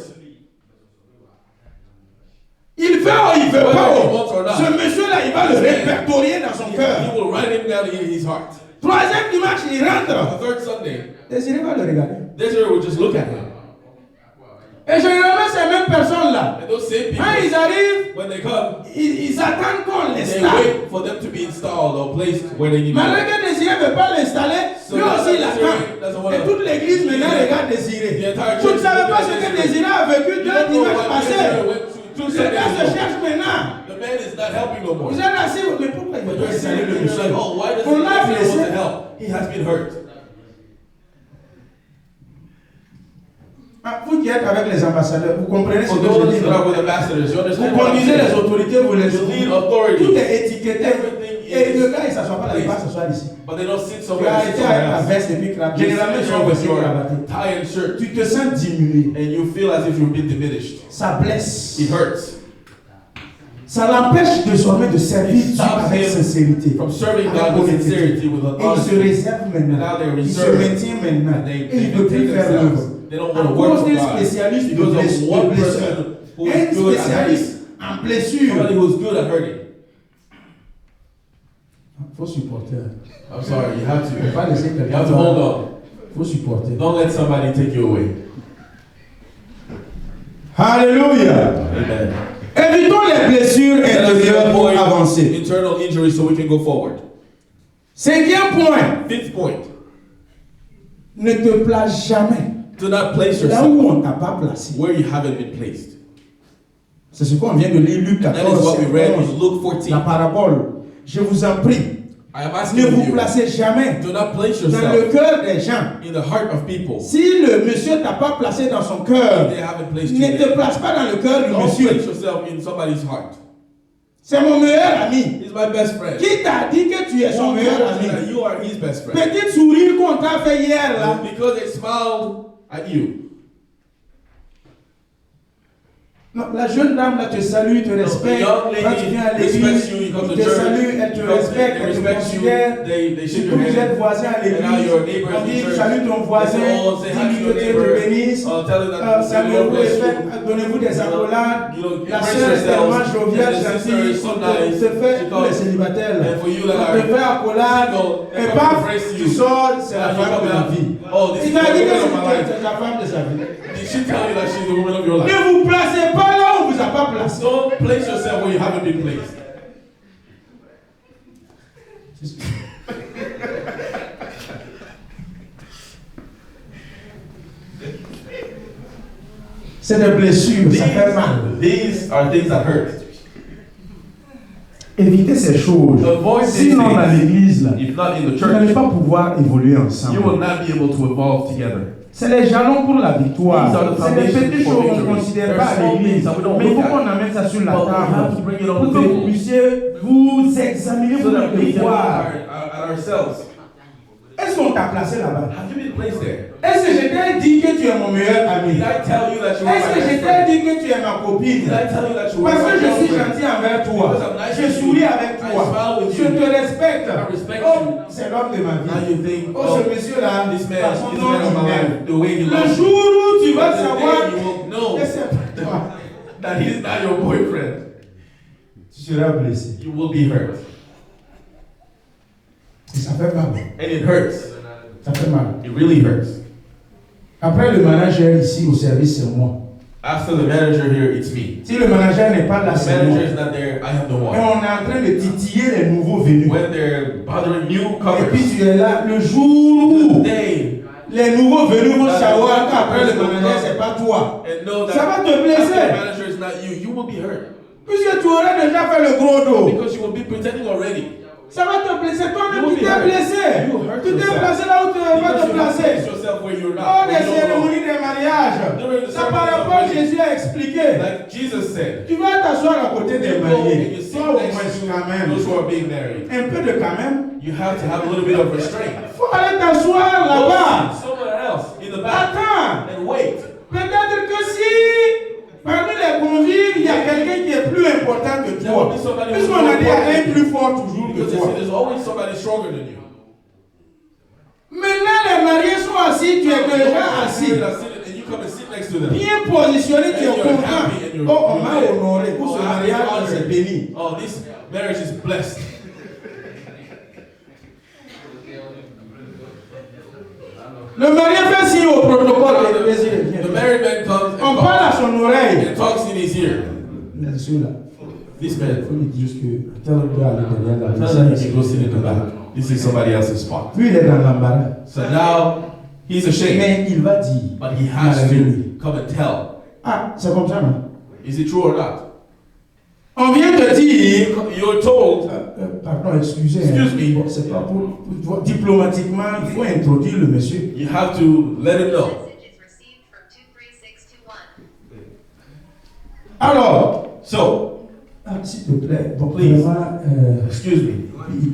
Il veut ou il veut Whether pas. he wants or not. Ce monsieur-là, il va le répertorier dans son cœur. He will write him down in his heart. Troisième dimanche, il rentre. The third Sunday, Désiré va le regarder. Desiree will just look at him. Et généralement, ces mêmes personnes-là, And those same people, quand ils arrivent, when they come, ils attendent qu'on they l'installe. wait for them to be installed or placed where they need to Malgré be. que Désiré ne veut pas l'installer, So lui now aussi il Desiree attend. doesn't want Et to- toute l'église maintenant regarde Désiré. The entire Vous ne church savez is pas looking ce at que Désiré. Désiré a vécu You deux don't know dimanches what passés. Desiree went to two Le gars se Sundays ago. cherche maintenant. The man is not helping no more. Vous êtes assis, mais pourquoi il But veut you're pas installer saying, le you're like, monsieur? oh, why does On l'a he want blessé. to help? He has been hurt. Ah, vous qui êtes avec les ambassadeurs, vous comprenez ce For que je those dis. that are with ambassadors, you Vous understand what I'm conduisez les saying? autorités, vous les You lead authority. Tout est étiqueté. Everything Et is le gars, il ne s'assoit pas là, il va s'asseoir ici. But they don't sit Tu somewhere as and sit été avec ta somewhere else. veste et puis cravate. You Généralement, ils sit sont there with aussi your cravatés. tie and shirt, Tu te sens diminué. and you feel as if you've been diminished. Ça blesse. It hurts. Ça l'empêche désormais de servir It Dieu stops avec him sincérité. From serving Avec God with honnêteté. sincerity, with Et il se honesty. réserve maintenant. Now they're Il se reserved. maintient maintenant. And Et il ne veut plus faire themselves. l'œuvre. They don't À want to work cause for des God. spécialistes de Because of one blessures. person who Un is good at hurting. spécialiste en blessure. Somebody who's good at hurting. Il faut supporter. I'm sorry, you have Il ne faut pas to. laisser You quelqu'un. have to hold on. Il faut supporter. Don't let somebody take you away. Alléluia. Amen. Évitons les blessures Let us intérieures pour avoid avancer. internal injuries so we can go forward. Cinquième point. Fifth point. Ne te place jamais Do not place là yourself où on ne t'a pas placé. where you haven't been placed. C'est ce qu'on vient de lire Luc That is 14, what we read 11, in Luke 14. la parabole. Je vous en prie, I am asking ne vous you, placez jamais do not place dans le yourself cœur des gens. in the heart of people. Si le monsieur t'a pas placé dans son If cœur, they haven't placed you ne te there. place pas dans le cœur du Don't monsieur. place yourself in somebody's heart. C'est mon meilleur ami. He's my best friend. Qui t'a dit que tu es son Who meilleur told you ami? that you are his best friend? Petit sourire qu'on t'a fait hier là. Because they smiled at you. Non, la jeune dame là te salue, te respecte. young lady Quand tu viens à respects l'église, you, you come to te church, salue, elle te you come- respecte, they elle te respect you, considère. they Si shake your vous êtes hand. voisin à And now l'église, your neighbors on in dit church, salue ton they voisin, say, oh, say hi dis-lui to que your Dieu te neighbor, bénisse, tell him that the Lord saluez-vous et bless you. donnez-vous des accolades. You know, La embrace sœur est tellement yourselves. joviale, And the sister gentille, is so on nice. te fait She pour les comes. célibataires. And for you that On are te fait accolade, single, et they paf, embrace tu you. sors, c'est la And you femme come de la out. vie. Oh, this Il is t'a the dit que woman of my life. c'est la femme de sa vie. Did she tell you that she's the woman of your life? Ne vous placez pas là où on vous a pas placé. Don't place yourself where you haven't been placed. C'est des blessures, ça fait mal. These are things that hurt. Évitez ces choses. Sinon, dans l'église, là, if not in the vous church, n'allez pas pouvoir évoluer you will ensemble. not be able to evolve together. C'est les jalons pour la victoire. These are the C'est des foundations petites for choses qu'on victory. ne considère There's pas à small l'église. things that we don't Mais il faut look at. qu'on amène ça sur la But we have table. to bring it on Pour the que vous table. puissiez vous examiner So pour that we le can look voir. at ourselves. Est-ce qu'on t'a placé là-bas? Have you been placed there? Est-ce que je t'ai dit que tu es mon meilleur ami? Did I tell you that you were Est-ce my que je best t'ai friend? dit que tu es ma copine? Did I tell you that you were Parce my que je suis girlfriend? gentil envers toi. Because I'm nice Je with you. souris avec I toi. smile with Je you. te respecte. I respect Oh, you. c'est l'homme de ma Now vie. you think, Oh, ce monsieur-là, this man, par son this nom, man of il my m'aime. life, the way he Le loves jour you, où tu vas the savoir day you will know que c'est pas toi, that he's not your boyfriend, tu seras blessé. you will be hurt. Et ça fait mal. And it hurts. Ça fait mal. It really hurts. Après, le manager ici au service, c'est moi. After the manager here, it's me. Si le manager n'est pas là, The c'est moi. manager is not there, I am the Et one. on est en train de titiller les nouveaux venus. When they're bothering Et puis newcomers, tu es là le jour où they les nouveaux venus vont savoir qu'après le manager, c'est pas toi. and know that Ça va te after blesser. the manager is not you, you will be hurt. Puisque tu aurais déjà fait le gros dos. Because you will be pretending already. Ça va te blesser. Toi-même, You will tu be t'es hurt. blessé. You hurt Tu t'es yourself. placé là où tu ne vas Because te you have placer. placed yourself where you're not. Oh, where des you don't belong. cérémonies des mariages. During the Ça par ceremony of rapport à wedding, Jésus a expliqué. like Jesus said, Tu vas t'asseoir à côté des you go and mariés. you sit Toi au moins next to quand même. those who are being married. Un peu de quand même. You have to have a little bit of restraint. Faut aller t'asseoir là-bas. Go sit somewhere else in the back Attends. and wait. Peut-être que si parmi les convives, il y a quelqu'un qui est plus important que There will toi. be somebody who's Puisqu'on a more dit il y a important un plus fort toujours que Because toi. there's always somebody stronger than you. Maintenant, les mariés sont assis, tu es déjà assis. And you come and sit next to them. Bien positionné, tu es And you're content. happy and you're Oh, on m'a glad. honoré. Pour ce Oh, I've been mariage, honored. c'est béni. Oh, this marriage is blessed. Le marié fait signe au protocole. Vas-y, viens. The married man comes On and parle à son oreille. talks in his ear. Monsieur-là, This il man, faut lui dire que tel doit aller derrière la tell him he vie. can go sit in the back. This is somebody else's spot. Lui, il est dans l'embarras. So now he's ashamed, Mais il va dire. but he has to come and tell. Ah, c'est comme ça, non? Is it true or not? On vient te dire. You're told. Pardon, excusez. Excuse me. Bon, c'est pas pour diplomatiquement, il faut introduire le monsieur. You have to let him know. Message is received from 23621. Alors, So, s'il te plaît, bon, Please. vraiment, excuse me.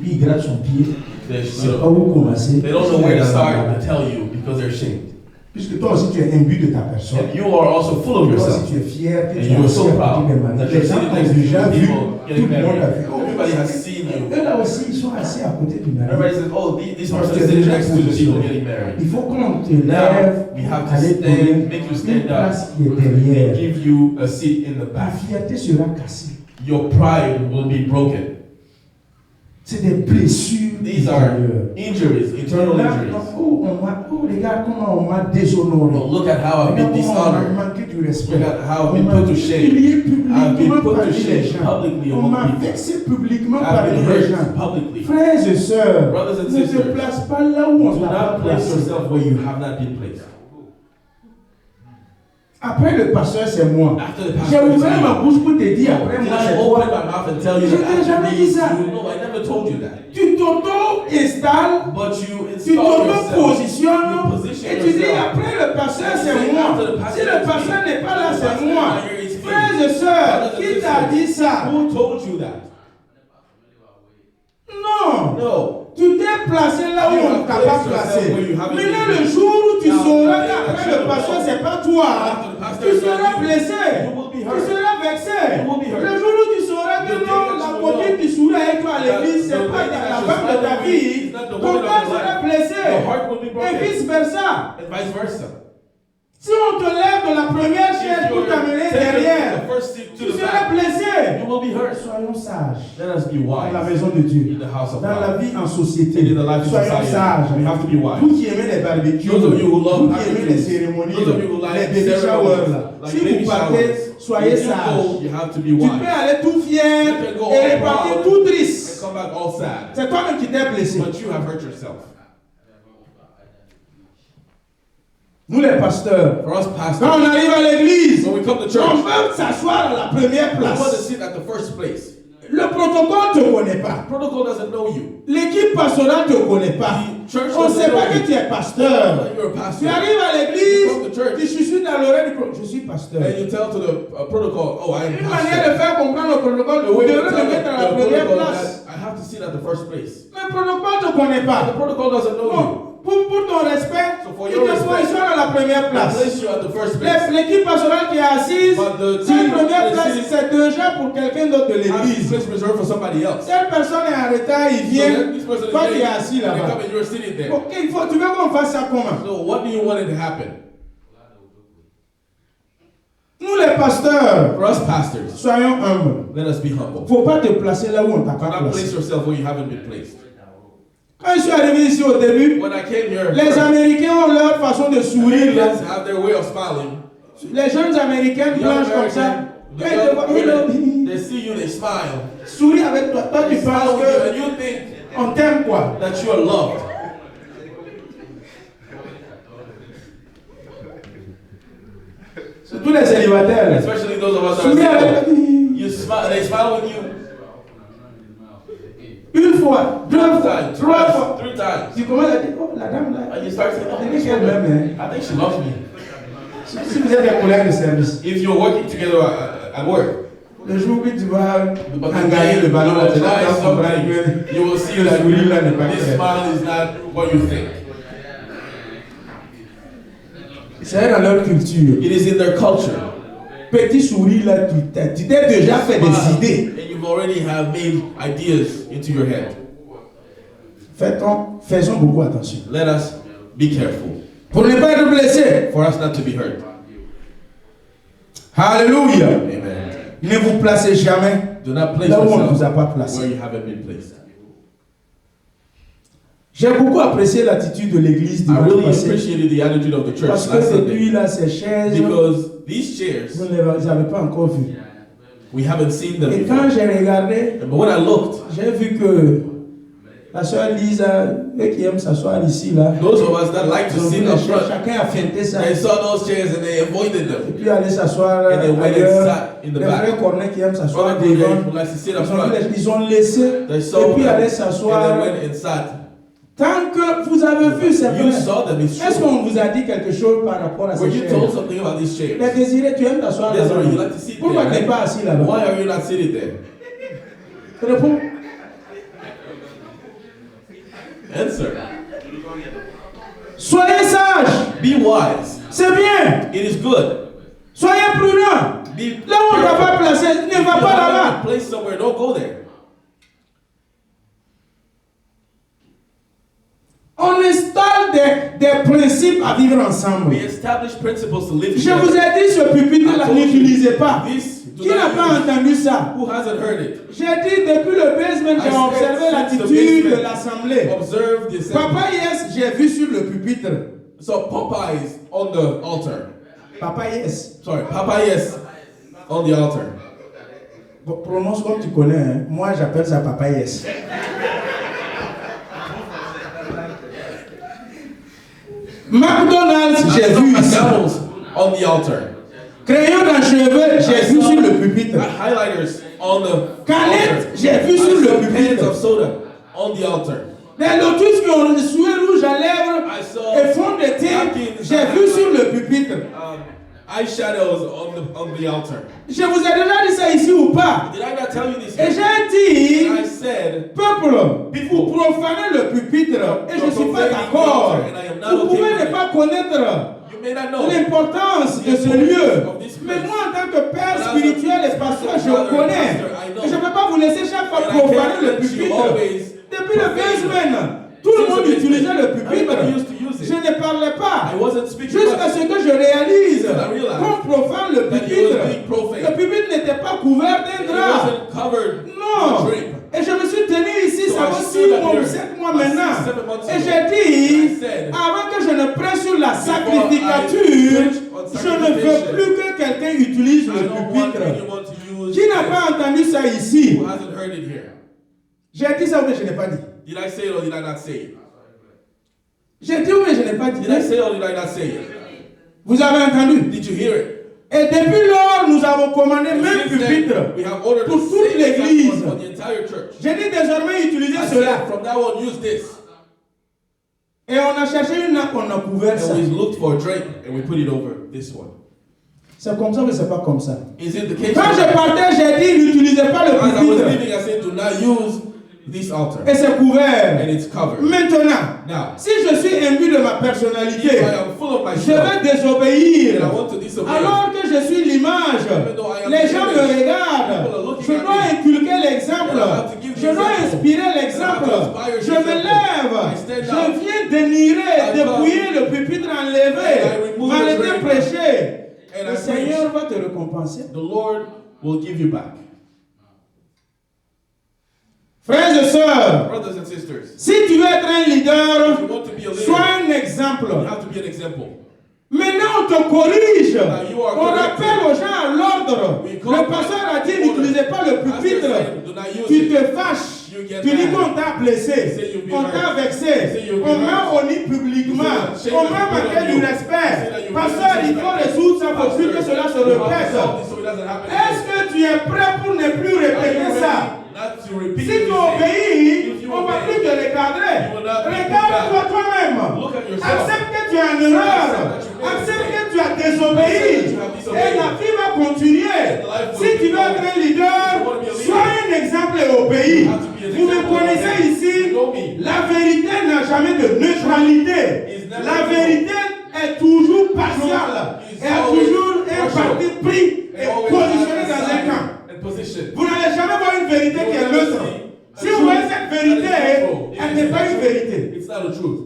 il gratte son pied. They, Je sais pas où commencer. they don't know where to start to tell you because they're ashamed. Puisque toi aussi tu es imbu de ta personne. And you are also full of Toi yourself. aussi tu es fier que And tu you as are so accepté proud des mariés. that Les you're gens sitting t'ont next to déjà vu. people Tout getting le monde a married. vu. Oh, Everybody has seen you. eux là aussi, ils sont assis à côté du Everybody marié. says, oh, this Parce person que is sitting déjà next to the people positionné. getting married. Il faut qu'on te Now, lève, we have to aller stand, donner make you une stand up, place qui est derrière. and give you a seat in the Ta back. fierté sera cassée. Your pride will be broken. C'est des blessures These are intérieures. injuries, internal Là, injuries. regarde comment on m'a déshonoré. Oh, look at how I've been Regarde comment on m'a dishonored. manqué du respect. Look at how I've On been m'a put to shame. humilié I've been publiquement put to parmi les shame gens. publicly On among m'a people. vexé publiquement I've parmi been les hurt gens. publicly. Frères et sœurs, Brothers and ne te sisters, place pas là où on Do t'a pas not place placé. yourself where you have not been placed. Après le pasteur, c'est moi. After the J'ai pastor is ouvert ma me. bouche pour te dire après Did moi, I c'est open toi. my mouth and tell you Je that t'ai after jamais me, dit ça. you know, I never told you that. Tu t'auto-installes, But you tu install yourself. t'auto-positionnes You position et tu dis yourself. après le pasteur, You c'est say, moi. after the pastor Si le is pastor me. n'est pas là, The c'est pastor moi. is not here, it's me. Frères et sœurs, Brothers and qui t'a sisters, dit ça? Who told you that? Non. No. Tu t'es placé là où You on have ne t'a pas placed yourself placé. where you haven't Maintenant, been le placed. jour où tu Now, sauras the day qu'après that le you pasteur, know c'est pas toi, after the pastor tu is seras not you, blessé. you will be Tu hurt. seras vexé. You will be hurt. Le jour où tu sauras que The day non, that la you copine know qui sourit avec toi à that l'église, the c'est pas lady la that you're femme de ta smiling with vie, is not the ton woman of cœur your sera life. blessé. Your heart will be Et broken. vice versa. And vice versa. Si on te lève de la première chaise If pour you're t'amener taken derrière, the first seat tu to the seras back, blessé. you will be hurt. Soyons sages. Let us be Dans la wise maison de Dieu. in the house of Dans la God. vie en société, And in the life of soyons society, sages. we have to be wise. Vous qui aimez les barbecues, Those of you who love vous qui aimez les barbecues, cérémonies, those of you who like les baby ceremonies, showers, là. like Si baby vous partez, showers, soyez if you sages. go, you have to be Tu wise. peux aller tout fier You can go et all repartir proud tout and triste. come back all sad. C'est toi-même qui t'es blessé. But you have hurt yourself. Nous les pasteurs, For us quand pastors, on arrive à l'église, when we come to on church, veut s'asseoir à la première we want to place. sit at the first place. Le protocole ne te connaît pas. Protocol doesn't know you. L'équipe pastorale ne te connaît pas. On ne sait pas que tu es pasteur. Tu arrives à l'église, tu suis dans l'oreille du protocole. Je suis pasteur. And you tell to the protocol, oh, I am Une pastor. manière de faire comprendre le protocole, vous devez me mettre à la première place. I have to sit at the first place. Mais le protocole ne te connaît pas. The protocol doesn't know you. Pour ton respect, So for tu your te respect, positionnes à la première I place. place you at the first place. L'équipe pastorale qui est assise, But the cette team première is place, sitting- c'est déjà pour quelqu'un d'autre de This l'église. place reserved for somebody else. Cette personne est en retard, il So vient, then this person is toi qui es getting- assis they là-bas. come and you're sitting there. Ok, tu veux qu'on fasse ça comment? So what do you want it to happen? Nous les pasteurs, For us pastors, soyons humbles. let us be humble. Faut pas te placer là où on t'a Do pas not place placé. yourself where you haven't been placed. Quand je suis arrivé ici au début, When I came here, les Américains ont leur façon de sourire là. Americans have their way of smiling. Les jeunes Américains The blanches comme ça, American, quand ils te voient, the young women, ils they see you, they smile. sourient avec toi. Toi, tu They smile penses with you, and que you think on t'aime quoi? that you are loved. C'est tous les célibataires. là. Especially those of us that Souriez are avec single. toi. You smile, they smile with you. Une fois, deux One fois, time, trois fois. twice, 3 times. Tu commences à dire, oh la dame là, And you start saying, elle dit qu'elle m'aime. I think she loves me. Si vous êtes des collègues de service, If you're working together at work, le jour où tu vas but the engager day le you ballon, will tu vas try comprendre something, que you will see le that sourire là n'est pas this clair. smile is not what you think. C'est dans leur culture. It is in their culture. Petit sourire là, tu t'es déjà fait des Smile, idées. and you've already have made ideas into your head. Faisons beaucoup attention. Let us be careful Pour ne pas être blessé. for us not to be hurt. Alléluia. Amen. Ne vous placez jamais Do not place là où on ne vous a yourself pas where placé. you haven't been placed. J'ai beaucoup apprécié l'attitude de l'église de I l'année really passée. appreciated the attitude of the church Parce last que depuis Sunday là, ces chaises, because these chairs, vous ne les avez pas encore vues. we haven't seen them Et quand before. j'ai regardé, But when I looked, j'ai vu que la soeur Lisa, eux qui aiment s'asseoir ici, là, those of us that like to ils ont vu sit les up chaises, front, chacun a feinté ça. they saw those chairs and they avoided Et them. puis aller s'asseoir And they went and ailleurs. sat in the Les back. frères Cornet qui aiment s'asseoir Brother devant, Brigade who likes to sit up ils ont, vu front, ils ont laissé they et saw puis them aller and s'asseoir. they went and sat. Tant que vous avez vu, c'est You vrai. saw them, it's Est-ce true. qu'on vous a dit quelque chose par rapport à Were ces you chairs? told something about these Les chairs? désirés, tu aimes t'asseoir Yes, là-bas. sir, you like to sit Pourquoi there, tu n'es right? pas assis là-bas? Why are you not sitting there? Réponds. Answer. Soyez sages. Be wise. C'est bien. It is good. Soyez prudents. Be Là où on ne t'a pas placé, ne If va you pas have là-bas. a place somewhere, don't go there. On installe des principes à vivre ensemble. We establish principles to live Je vous together. ai dit, ce pupitre-là, I told you, n'utilisez pas. This, do Qui n'a not pas use. entendu ça? Who hasn't heard it? J'ai dit, depuis le basement, j'ai I said, observé since the l'attitude de basement, l'assemblée. Observe the assembly. Papa, yes, j'ai vu sur le pupitre. So Popeyes on the altar. Papa, yes. Sorry, Popeyes on the altar. Bon, prononce comme tu connais. Hein. Moi, j'appelle ça Papa, yes. McDonald's, j'ai vu ici. McDonald's on the altar. Crayon dans cheveux, j'ai vu sur le pupitre. Highlighters on the Canette, altar. j'ai vu sur I le saw cans pupitre. of soda on the altar. Des lotus qui ont le souhait rouge à lèvres I saw et fond de teint, j'ai vu sur le pupitre. Eyeshadows on the altar. Je vous ai déjà dit ça ici ou pas? Did I not tell you this? Et j'ai And dit, I said, peuple, vous profanez le pupitre et je ne suis pas d'accord. Vous pouvez ne pas connaître you may not know. l'importance de ce lieu. Mais moi, en tant que père spirituel et pasteur, je connais. Et je ne peux pas vous laisser chaque fois And I profaner can't le let you pupitre. always Depuis le 15 semaines, tout le monde utilisait le pupitre. Je ne parlais pas. I wasn't speaking Jusqu'à ce much. que je réalise Until I realized qu'on profane le that it pupitre. was being profane. Le pupitre n'était pas couvert d'un It drap. wasn't covered Non. with drape. Et je me suis tenu ici, So ça I va stood 6 up mois ou here 7 mois about maintenant. 7 months Et ago. j'ai dit, I said, avant que je ne prenne sur la I sacrificature, preach on je ne veux sacrification. plus que quelqu'un utilise I le don't want pupitre. anyone to use Qui n'a this. pas entendu ça ici? Who hasn't heard it here? J'ai dit ça ou bien je n'ai pas dit? Did I say it or did I not say it? J'ai dit ou bien je n'ai pas dit? Did I say it or did I not say it? Vous avez entendu? Did you hear it? Et depuis lors, nous avons commandé même pupitre we have ordered pour the toute same l'église. exact one for the entire church. J'ai dit désormais utiliser I cela. said, from now on, use this. Et on a cherché une nappe, on a couvert ça. And we looked for a drink and we put it over this one. C'est comme ça, mais c'est pas comme ça. Is it the case? Quand je partais, j'ai dit n'utilisez pas le As I was pupitre. leaving, I said, do not use this altar. Et c'est couvert. And it's covered. Maintenant, Now, si je suis imbu de ma personnalité, if I am full of je myself, vais désobéir. and I want to disobey, Alors que je suis l'image, les gens me regardent. Je dois inculquer l'exemple. Je dois inspirer l'exemple. Je me lève. Je viens dénirer, dépouiller le pupitre enlevé. M'arrêter prêcher. Le Seigneur va te récompenser. the Lord will give you back. Frères et sœurs, Brothers and sisters, si tu veux être un if leader, you want to be a leader, sois un exemple. you have to be an example. Maintenant, on te corrige. you are On corrected. rappelle aux gens à l'ordre. We Le call pasteur a dit order. n'utilisez pas le Pastor pupitre. said, do not use Tu it. te fâches. You get Tu dis mad. qu'on t'a blessé. Say you've been On t'a hurt. vexé. Say you've been On m'a hurt. honni publiquement. Say On that m'a you put manqué on du you. respect. Say that you Pasteur, il faut résoudre ça pour plus que cela se répète. So it doesn't happen Est-ce que tu es prêt pour ne plus répéter ça? not to repeat Si tu the mistake. obéis, If you on va obey, plus te recadrer. you will not be Regarde-toi put toi-même. Look at yourself. Accepte que tu es en erreur. Accepte que tu as désobéi. Et la vie va continuer. Si tu veux être un leader, sois un exemple et obéis. Vous me connaissez ici. La vérité n'a jamais de neutralité. La vérité est toujours partiale. Elle a toujours un parti pris et positionné dans un camp. Vous n'allez jamais voir une vérité qui est neutre. Si vous voyez cette vérité, elle n'est pas une vérité. It's not the truth.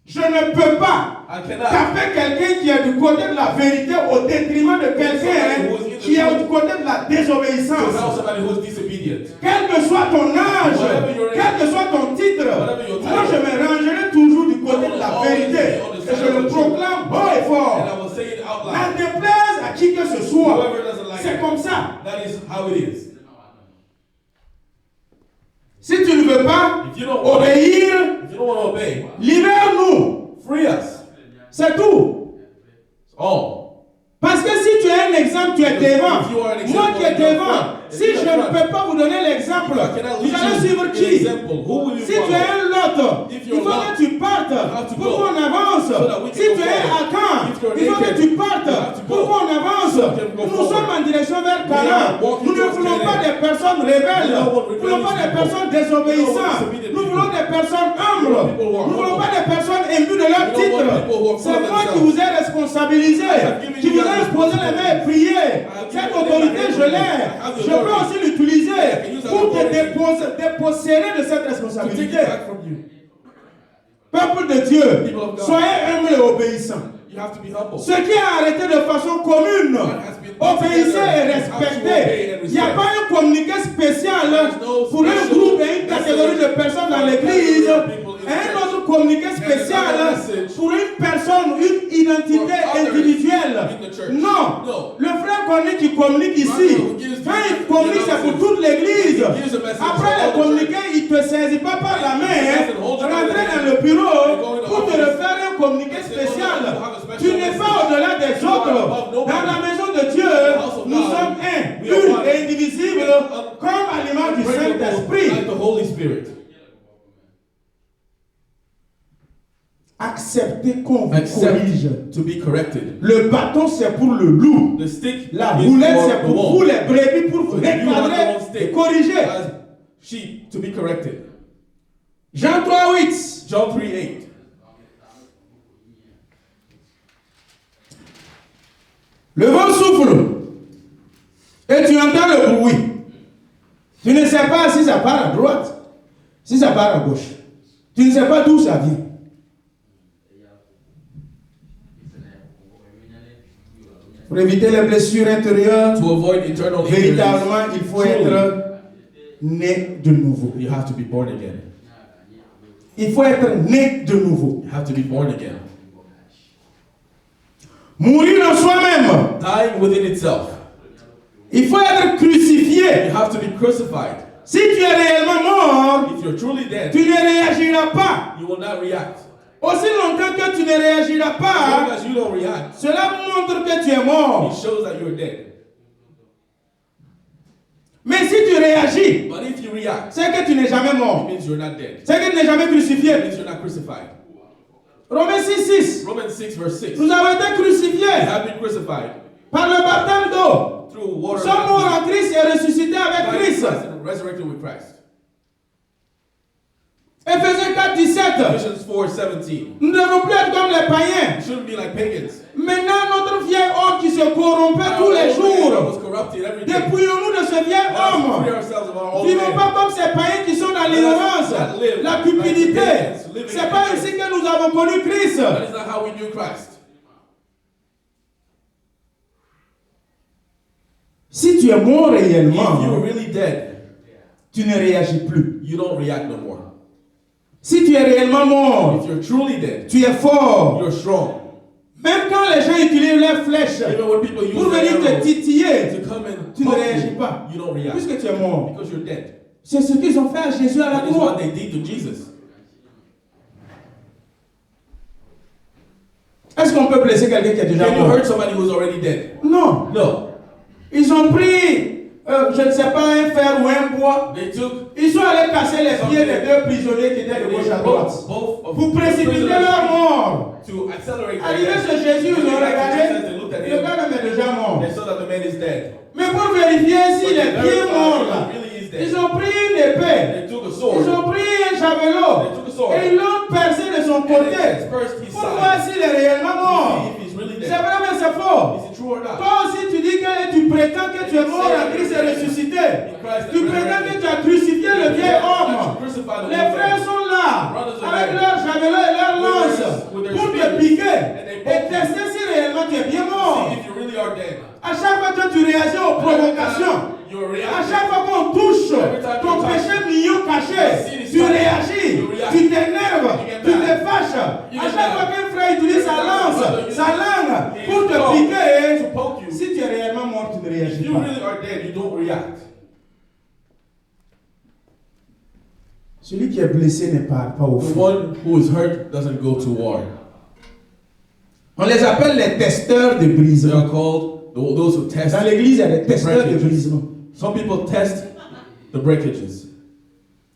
Je ne peux pas taper quelqu'un qui est du côté de la vérité au détriment de quelqu'un qui est du côté de la désobéissance. Somebody who's disobedient. Quel que soit ton âge, quel que soit ton titre, moi je me rangerai toujours du côté de la vérité. Et je le proclame haut et And fort. I will say it out N'en loud. déplaise à qui que ce soit. Whoever doesn't like C'est it, comme ça. that is how it is. Si tu ne veux pas If you don't want obéir, If you don't want to obey, libère-nous. free us. C'est tout. Oh. Parce que si tu es un exemple, tu es devant. If you are an example, Moi qui est you are devant, front. si je ne peux pas vous donner l'exemple, If I cannot vous lead allez you suivre an qui? example, who will you Si tu es un lot, If il you're faut a lot, que tu partes have to pour go. qu'on avance. So that we can Si go tu es forward. à Caen, If you're il faut que naked, tu partes you have to pour go. qu'on avance. So we can go Nous forward. sommes en direction vers are Canaan. walking Nous ne towards voulons pas Canaan. des personnes rebelles. We don't want Nous ne voulons pas des rebellious personnes people. désobéissantes. We don't want disobedient Nous voulons people. des personnes humbles. We want people who are Nous ne voulons humble. pas des personnes imbues de leur We don't want titre. people who are full C'est of moi qui themselves. vous ai responsabilisé, have given qui you vous that ai posé les mains et prié. have Cette given you autorité, that je l'ai. have the Je peux authority. aussi l'utiliser I can use that pour te authority. déposséder de cette To take responsabilité. it back from you. Peuple de Dieu, People of God. soyez humbles et obéissants. You have to be humble. Ce qui est arrêté de façon commune, obéissez et respectez. Il n'y a pas un communiqué spécial pour un groupe et une catégorie de personnes dans l'église, et un autre communiqué spécial pour une personne, une identité individuelle. Non, le frère Conny qui communique ici, quand il communique, c'est pour toute l'église. Après le communiqué, il ne te saisit pas par la main, rentrer dans le bureau pour te refaire un communiqué spécial. Tu n'es pas au-delà des autres. Dans la maison de Dieu, nous sommes un, une et indivisible, comme à l'image du Saint-Esprit. Like the Holy Spirit. Acceptez qu'on vous Accept corrige. to be corrected. Le bâton, c'est pour le loup. The stick La is boulette, for c'est the pour vous, wolf. les brebis, pour vous So you have the recadrer one et stick corriger. as sheep to be corrected. Jean 3:8. John 3:8. Le vent souffle et tu entends le bruit. Tu ne sais pas si ça part à droite, si ça part à gauche. Tu ne sais pas d'où ça vient. Pour éviter les blessures intérieures, To avoid internal injuries, véritablement, il faut être né de nouveau. you have to be born again. Il faut être né de nouveau. You have to be born again. Mourir en soi-même. Dying within itself. Il faut être crucifié. You have to be crucified. Si tu es réellement mort, If you're truly dead, tu ne réagiras pas. you will not react. Aussi longtemps que tu ne réagiras As long pas, as you don't react, cela montre que tu es mort. it shows that you're dead. Mais si tu réagis, But if you react, c'est que tu n'es jamais it mort. means you're not dead. C'est que tu n'es jamais It crucifié. means you're not crucified. Romains 6:6. Romans 6 verse 6. Nous avons été You crucifiés have been crucified par le baptême d'eau. through Nous water sommes morts baptism. en Christ et ressuscités avec By Christ. Christ and resurrected with Christ. Éphésiens 4:17. Ephesians 4:17. Nous ne devons plus être comme les païens. You shouldn't be like pagans. Maintenant, notre vieil homme qui se corrompait tous les Our old man jours. was corrupted every day. Dépouillons-nous de ce vieil Let us homme. free ourselves of our old Vivons man. pas comme ces païens qui sont dans l'ignorance, la cupidité. C'est pas ainsi que nous avons connu Christ. That is not how we knew Christ. Si tu es mort If you're réellement, really dead, tu ne réagis plus. you don't react no more. Si tu es réellement mort, If you're truly dead, tu es fort. you're strong. Même quand les gens utilisent leurs flèches Even when people use pour venir their te arrows titiller, to come and tu ne poke réagis you, pas. you don't react Puisque tu es mort. because you're dead. C'est ce qu'ils ont fait à Jésus à la That is croix. what they did to Jesus. Est-ce qu'on peut blesser quelqu'un qui est déjà Can you mort? hurt somebody who's already dead? Non. No. Ils ont pris, je ne sais pas, un fer ou un bois. They took Ils sont allés casser les pieds des deux prisonniers qui étaient de gauche à droite. both of Pour the précipiter prisoners leur mort. to accelerate their Arrivé death. chez Jésus, ils When ont they got to regardé. Jesus, they looked at Le him. gars même est déjà mort. They saw that the man is dead. Mais pour vérifier s'il But est they bien verified mort that là, he really is ils dead. ont pris une épée. They took a Ils sword. ont pris un javelot. They took a sword. Et ils l'ont percé de son And they côté. dispersed his Pour voir side. s'il est réellement To mort. see if he's really C'est dead. vrai, mais c'est faux. Is it true or not? Toi aussi, tu dis que tu prétends que tu es mort en Christ et ressuscité. Tu prétends que tu as crucifié le vieil homme. Les frères sont là, avec leurs javelots et leurs lances, pour te piquer et tester si réellement tu es bien mort. See if you really are dead. À chaque fois que tu réagis aux provocations, You're à reacting. chaque fois qu'on touche ton péché mignon caché, tu réagis, tu t'énerves, tu te fâches. À chaque fois qu'un frère utilise sa lance, sa langue pour te piquer, si tu es réellement mort, tu ne If réagis you pas. really are dead, you don't react. Celui qui est blessé ne part pas au The fond. one who is hurt doesn't go to war. On les appelle les testeurs de They brisement. are called those who test. Dans l'église, il y a des testeurs de brisement. Some people test the breakages.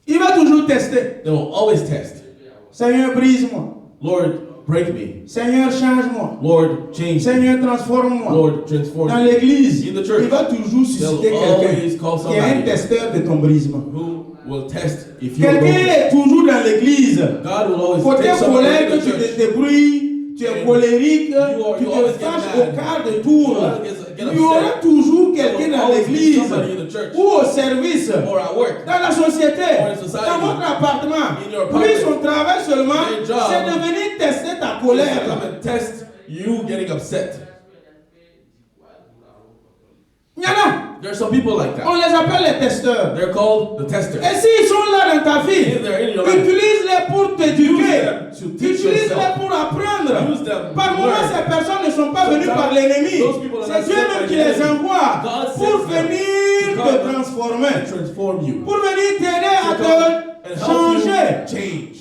Il va toujours tester. They will always test. Seigneur, brise-moi. Lord, break me. Seigneur, change-moi. Lord, change me. Seigneur, transforme-moi. Lord, transform Dans me. l'église, In the church, il va toujours susciter they'll always quelqu'un call qui est un somebody testeur de ton brisement. who will test if you're Quelqu'un broken. est toujours dans l'église. God will always Côté take somebody colère, in que the tu church. te débrouilles, tu es colérique, tu you always te get fâches mad. au quart de tour. You always get Il y aura upset. toujours There quelqu'un will dans always be l'église somebody in the church ou au service, or at work. dans la société, Or in society. dans votre appartement. In your Lui, apartment. son travail seulement, Their job c'est de venir tester ta Just to colère. come and test you getting upset. Il y en a. There are some people like On that. les appelle les testeurs. They're called the testers. Et s'ils sont là dans ta vie, If they're in your life, utilise-les pour t'éduquer. use them to teach Utilise-les yourself. pour apprendre. Use them Par to moments, learn. ces personnes ne sont pas venues par l'ennemi. Those people are C'est not Dieu sent même by qui the les enemy. envoie God pour sends them venir to te come transformer. and transform you. Pour venir t'aider à To come and te help changer. you change.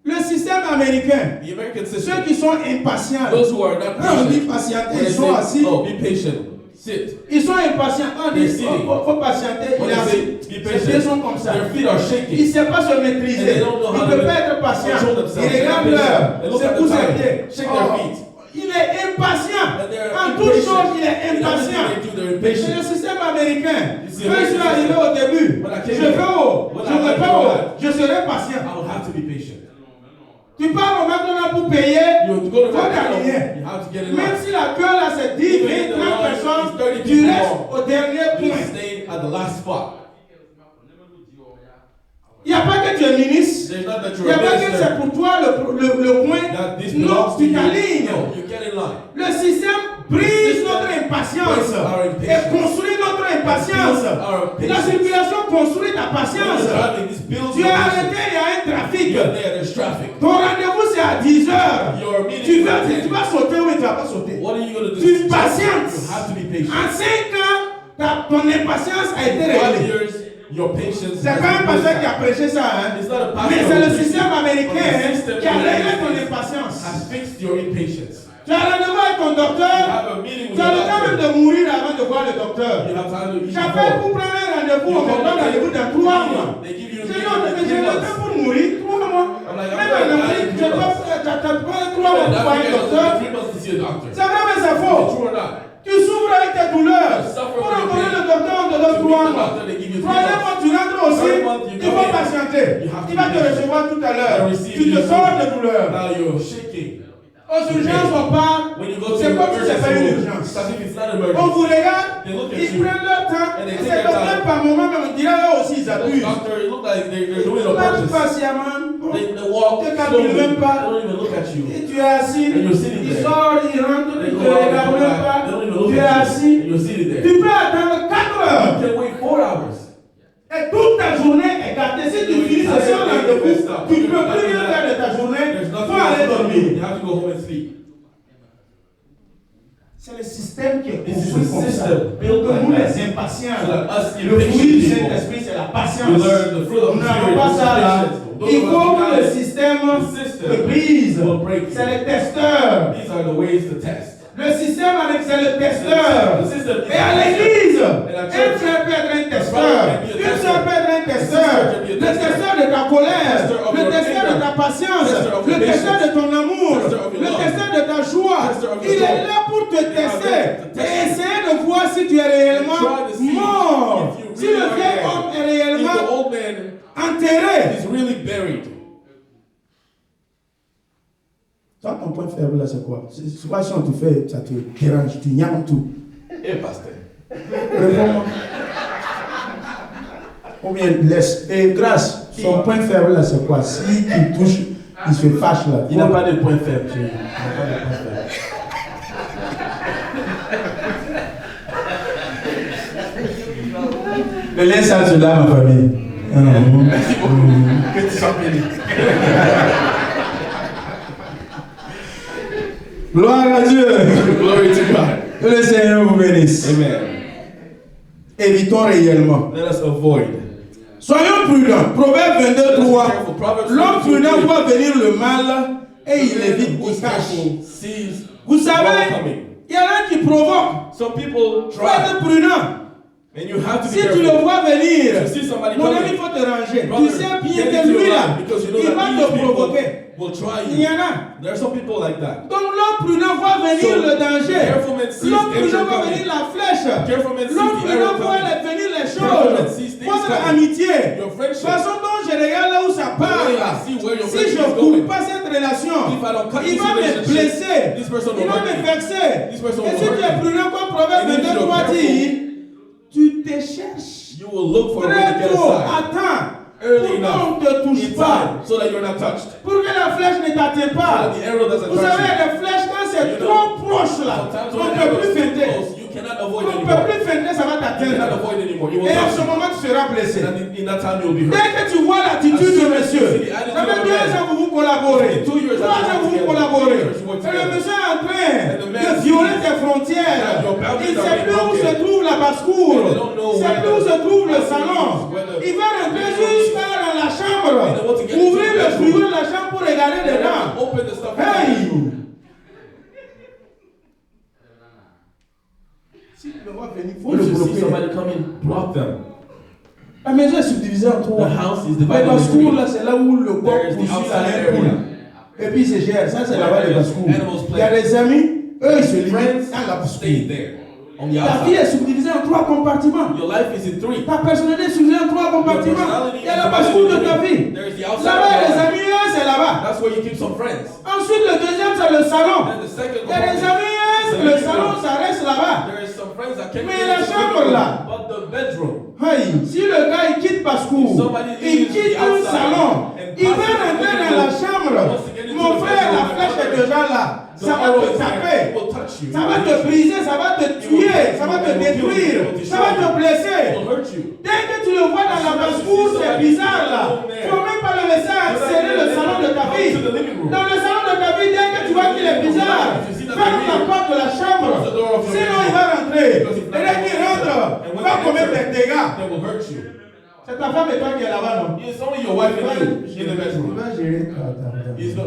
Le système américain, The American ceux system. qui sont impatients, Those who are not quand on dit patient. patienter, When they ils sont assis, say, oh, be patient. Sit. ils sont impatients. On dit, They're sitting. faut patienter, il When est they assis. say, be Ses patient, pieds sont comme ça. their feet are Il shaking. ne sait pas se And maîtriser. they don't know Il how ne to peut pas être patient. control themselves. Il regarde They're l'heure. impatient. They look C'est at pour the ses time. pieds. Shake their feet. Il est impatient. And they're En toute impatient. chose, il est In everything impatient. they do, they're C'est impatient. le système américain. It's the Quand je suis American arrivé system. au début, When I je came vais here, haut, when je I vais went pas to haut, God, je serai patient. I will have to be patient. Tu pars au McDonald's pour payer, You have to go to faut McDonald's. t'aligner. You have to get in Même line. si la queue là c'est 10, 20, 30 personnes, 30 tu people restes long. au dernier You point. stay at the last spot. Il n'y a pas que tu es ministre. There's not that Il you're n'y a a pas que c'est minister. pour toi le coin. That this Non, belongs to tu you. t'alignes. No, you get in line. Le système brise notre impatience breaks our et impatience. construit notre impatience. Builds our La patience. circulation construit ta When patience. you're driving, this builds Tu es your arrêté, patience. il y a un trafic. You're there, there's traffic. Ton rendez-vous c'est à 10 heures. Your meeting Tu is at vas, 10. tu vas sauter ou tu vas pas sauter. What are you going to do? Tu patientes. You have to be patient. En 5 ans, ton impatience a été 5 réglée. years, your patience C'est pas un pasteur qui a prêché ça, hein? It's not a pastor Mais c'est who le preaches système it, américain but the hein, system qui a réglé is- ton impatience. fixed your impatience. Tu as rendez-vous avec ton You docteur. have a meeting with Tu as le temps your même doctor. de mourir avant de voir le docteur. You have time to eat J'appelle before. pour prendre un rendez-vous. On me donne rendez-vous dans 3 mois. They give you a J'ai meeting dit, mais in j'ai 3 le temps months. pour mourir. 3 mois. I'm like, Même I'm en not Afrique, dying tu 3 dois months. prendre 3 mois In pour voir un Africa, docteur. it's 3 months to see a doctor. C'est vrai, mais c'est Is it faux. true or not? Tu souffres avec tes douleurs. You suffer Pour with your rencontrer pain. le docteur, on te donne To 3 meet the mois. doctor, they give you 3 Troisième mois, months. tu rentres aussi. Third month, you Il come faut in. patienter. You have to Il va be te patient. recevoir tout à l'heure. You'll receive Tu te you sors soon. de douleur. Now you're shaking. Aux urgences, on part. When you go to C'est comme si c'est pas une room, urgence. it's as if it's not an On emergency. vous regarde, They look at ils you. prennent leur temps. And they Et take c'est their docteur time. par moment, mais on dirait eux aussi, ils Those abusent. doctors, it looks like they're doing it on Marche purpose. patiemment. They walk Te slowly. calcule même They pas. don't even look at you. Et tu es assis. And you're sitting Ils there. sortent, ils rentrent, They ils go te out, they regardent come même back. pas. They don't even look Tu es at you. assis. And you're sitting there. Tu peux attendre 4 You heures. can wait 4 hours. Et toute ta journée est gâtée. Si tu finis ce soir rendez-vous, tu ne peux plus rien faire de ta journée. There's Il nothing faut aller else to do. dormir. You have to go home and sleep. C'est le système qui est This is construit the comme ça. system built Donc like nous that. les impatients, So that us le fruit du impatient people, Saint-Esprit c'est la we patience. learn the fruit of Nous the n'avons Spirit. pas ça là. Those Il of us faut who que got le it, système the system te brise. will break you. C'est le testeur. These are the ways to test. Le système avec c'est le testeur. The system is Et à the l'église, And un at church, frère peut être un brother testeur. can be a Une tester. soeur peut être un testeur. sister can be a Le tester. testeur de ta colère. Tester of Le your testeur de anger. ta patience. Tester of Le your testeur de patience. ton amour. Tester of your Le love. testeur de ta joie. Tester of your Il est joy. là pour te They are tester. there to test Et you. essayer de voir si tu es réellement And try to see mort. if you Si really le are vieil dead. homme est If the réellement old man enterré. is really buried. Toi, ton point faible là, c'est quoi? C'est quoi si on te fait, ça te dérange, tu nyammes tout? Eh, pasteur. Réponds-moi. Ou bien laisse. Et grâce, son point faible là, c'est quoi? Si il touche, il se fâche là. Il n'a pas de point faible, chérie. Il n'a pas de point faible. Le lait sale se lave, ma famille. Merci beaucoup. Que tu sois béni. Gloire à Dieu. Glory to God. Que le Seigneur vous bénisse. Amen. Évitons réellement. Let us avoid. Soyons prudents. Proverbe 22, 3. L'homme prudent 22, voit venir le mal et il évite, il cache. sees Vous wrong savez, coming. il y en a qui provoquent. Some people Faut try, être prudent. and you have to be Si tu le careful. vois venir, You see somebody mon ami, il coming, faut te ranger. brother, Tu sais bien get que into lui your là, life, because you know il va that te these people provoquer. will try Il y you. en a. There are some people like that. Donc l'homme prudent voit venir So, le danger. careful man sees L'homme danger prudent voit coming. venir la flèche. Careful man sees L'homme the prudent arrow voit coming. venir les Careful man choses. sees things Votre coming. amitié. Your De friendship. toute façon dont je regarde là où ça part. The way I see where your Si friendship je is ne going. coupe pas cette relation, If I don't cut il this va me relationship, blesser. this person Il will va hurt me me. vexer. This person Et will si hurt tu es me. prudent comme Proverbe And if 22, you're 3 careful, dit, tu te cherches. You will look for a way to Très get tôt, aside. attends. Early Pour enough. qu'on ne te touche In pas. time, so that you're not touched. Pour que la flèche ne t'atteint So pas. that the arrow doesn't Vous touch savez, il y you. a des flèches quand c'est You trop know, proche là. Sometimes On when ne the peut arrow plus is too feinter. close, you cannot avoid On ne peut anymore. plus feinter, ça va You cannot t'atteindre. avoid anymore. You will Et en touch ce you. moment, tu seras blessé. And in that time, you'll be hurt. Dès que tu vois l'attitude de monsieur, ça fait 2 ans que vous collaborez. 3 ans que vous collaborez. Et le monsieur est en train de violer tes frontières. Il ne sait plus où se trouve la basse-cour. Il ne sait plus où se trouve le salon. Il va rentrer jusqu'à dans la chambre. Ouvrir le frigo de la chambre pour regarder dedans. Open the stuff. Hey! Si tu le vois venir, il faut If le you see bloquer. somebody coming, block them. La maison est subdivisée en 3. The house is La divided into basse-cour, là, three. c'est là où le corps There is the poursuit outside la area. poule. Et puis il se gère. Ça, c'est là-bas les basse-cours. Animals Il y a play. des amis, eux, ils se limitent Friends à la basse-cour. stay there. On the Ta vie outside. est subdivisée en 3 compartiments. Your life is in 3. Ta personnalité est subdivisée en 3 compartiments. Il y a la basse-cour de ta vie. There is the outside. Là-bas, il y a of des your life. amis, eux, c'est là-bas. That's where you keep some friends. Ensuite, le deuxième, c'est le salon. Then the second Il y a des compartment. amis, eux, le salon, ça reste là-bas. There is some friends that can Mais be la in the chambre, bedroom, là. but the bedroom. Hey, si le gars il quitte basse-cour, Somebody il leaves quitte the un outside salon, and il va passes the rentrer living dans la room. chambre. Wants to get into Mon the frère, bedroom, la my flèche est brother. déjà là. The Ça va arrow te is there. taper. It will touch you. Ça va te briser, ça va te tuer, ça va te détruire, ça va te It blesser. will hurt you. Dès que tu le vois dans la basse-cour, c'est bizarre là. Il ne faut même pas le laisser accéder le salon de ta vie. Dans le salon de ta vie, dès que tu vois qu'il est bizarre, ferme la porte de la chambre. Sinon, il va rentrer. Et dès qu'il rentre, il va commettre des dégâts. That will hurt you. C'est ta femme et toi qui est là-bas, non? It's only your wife and you in the bedroom. Il va gérer. He's not.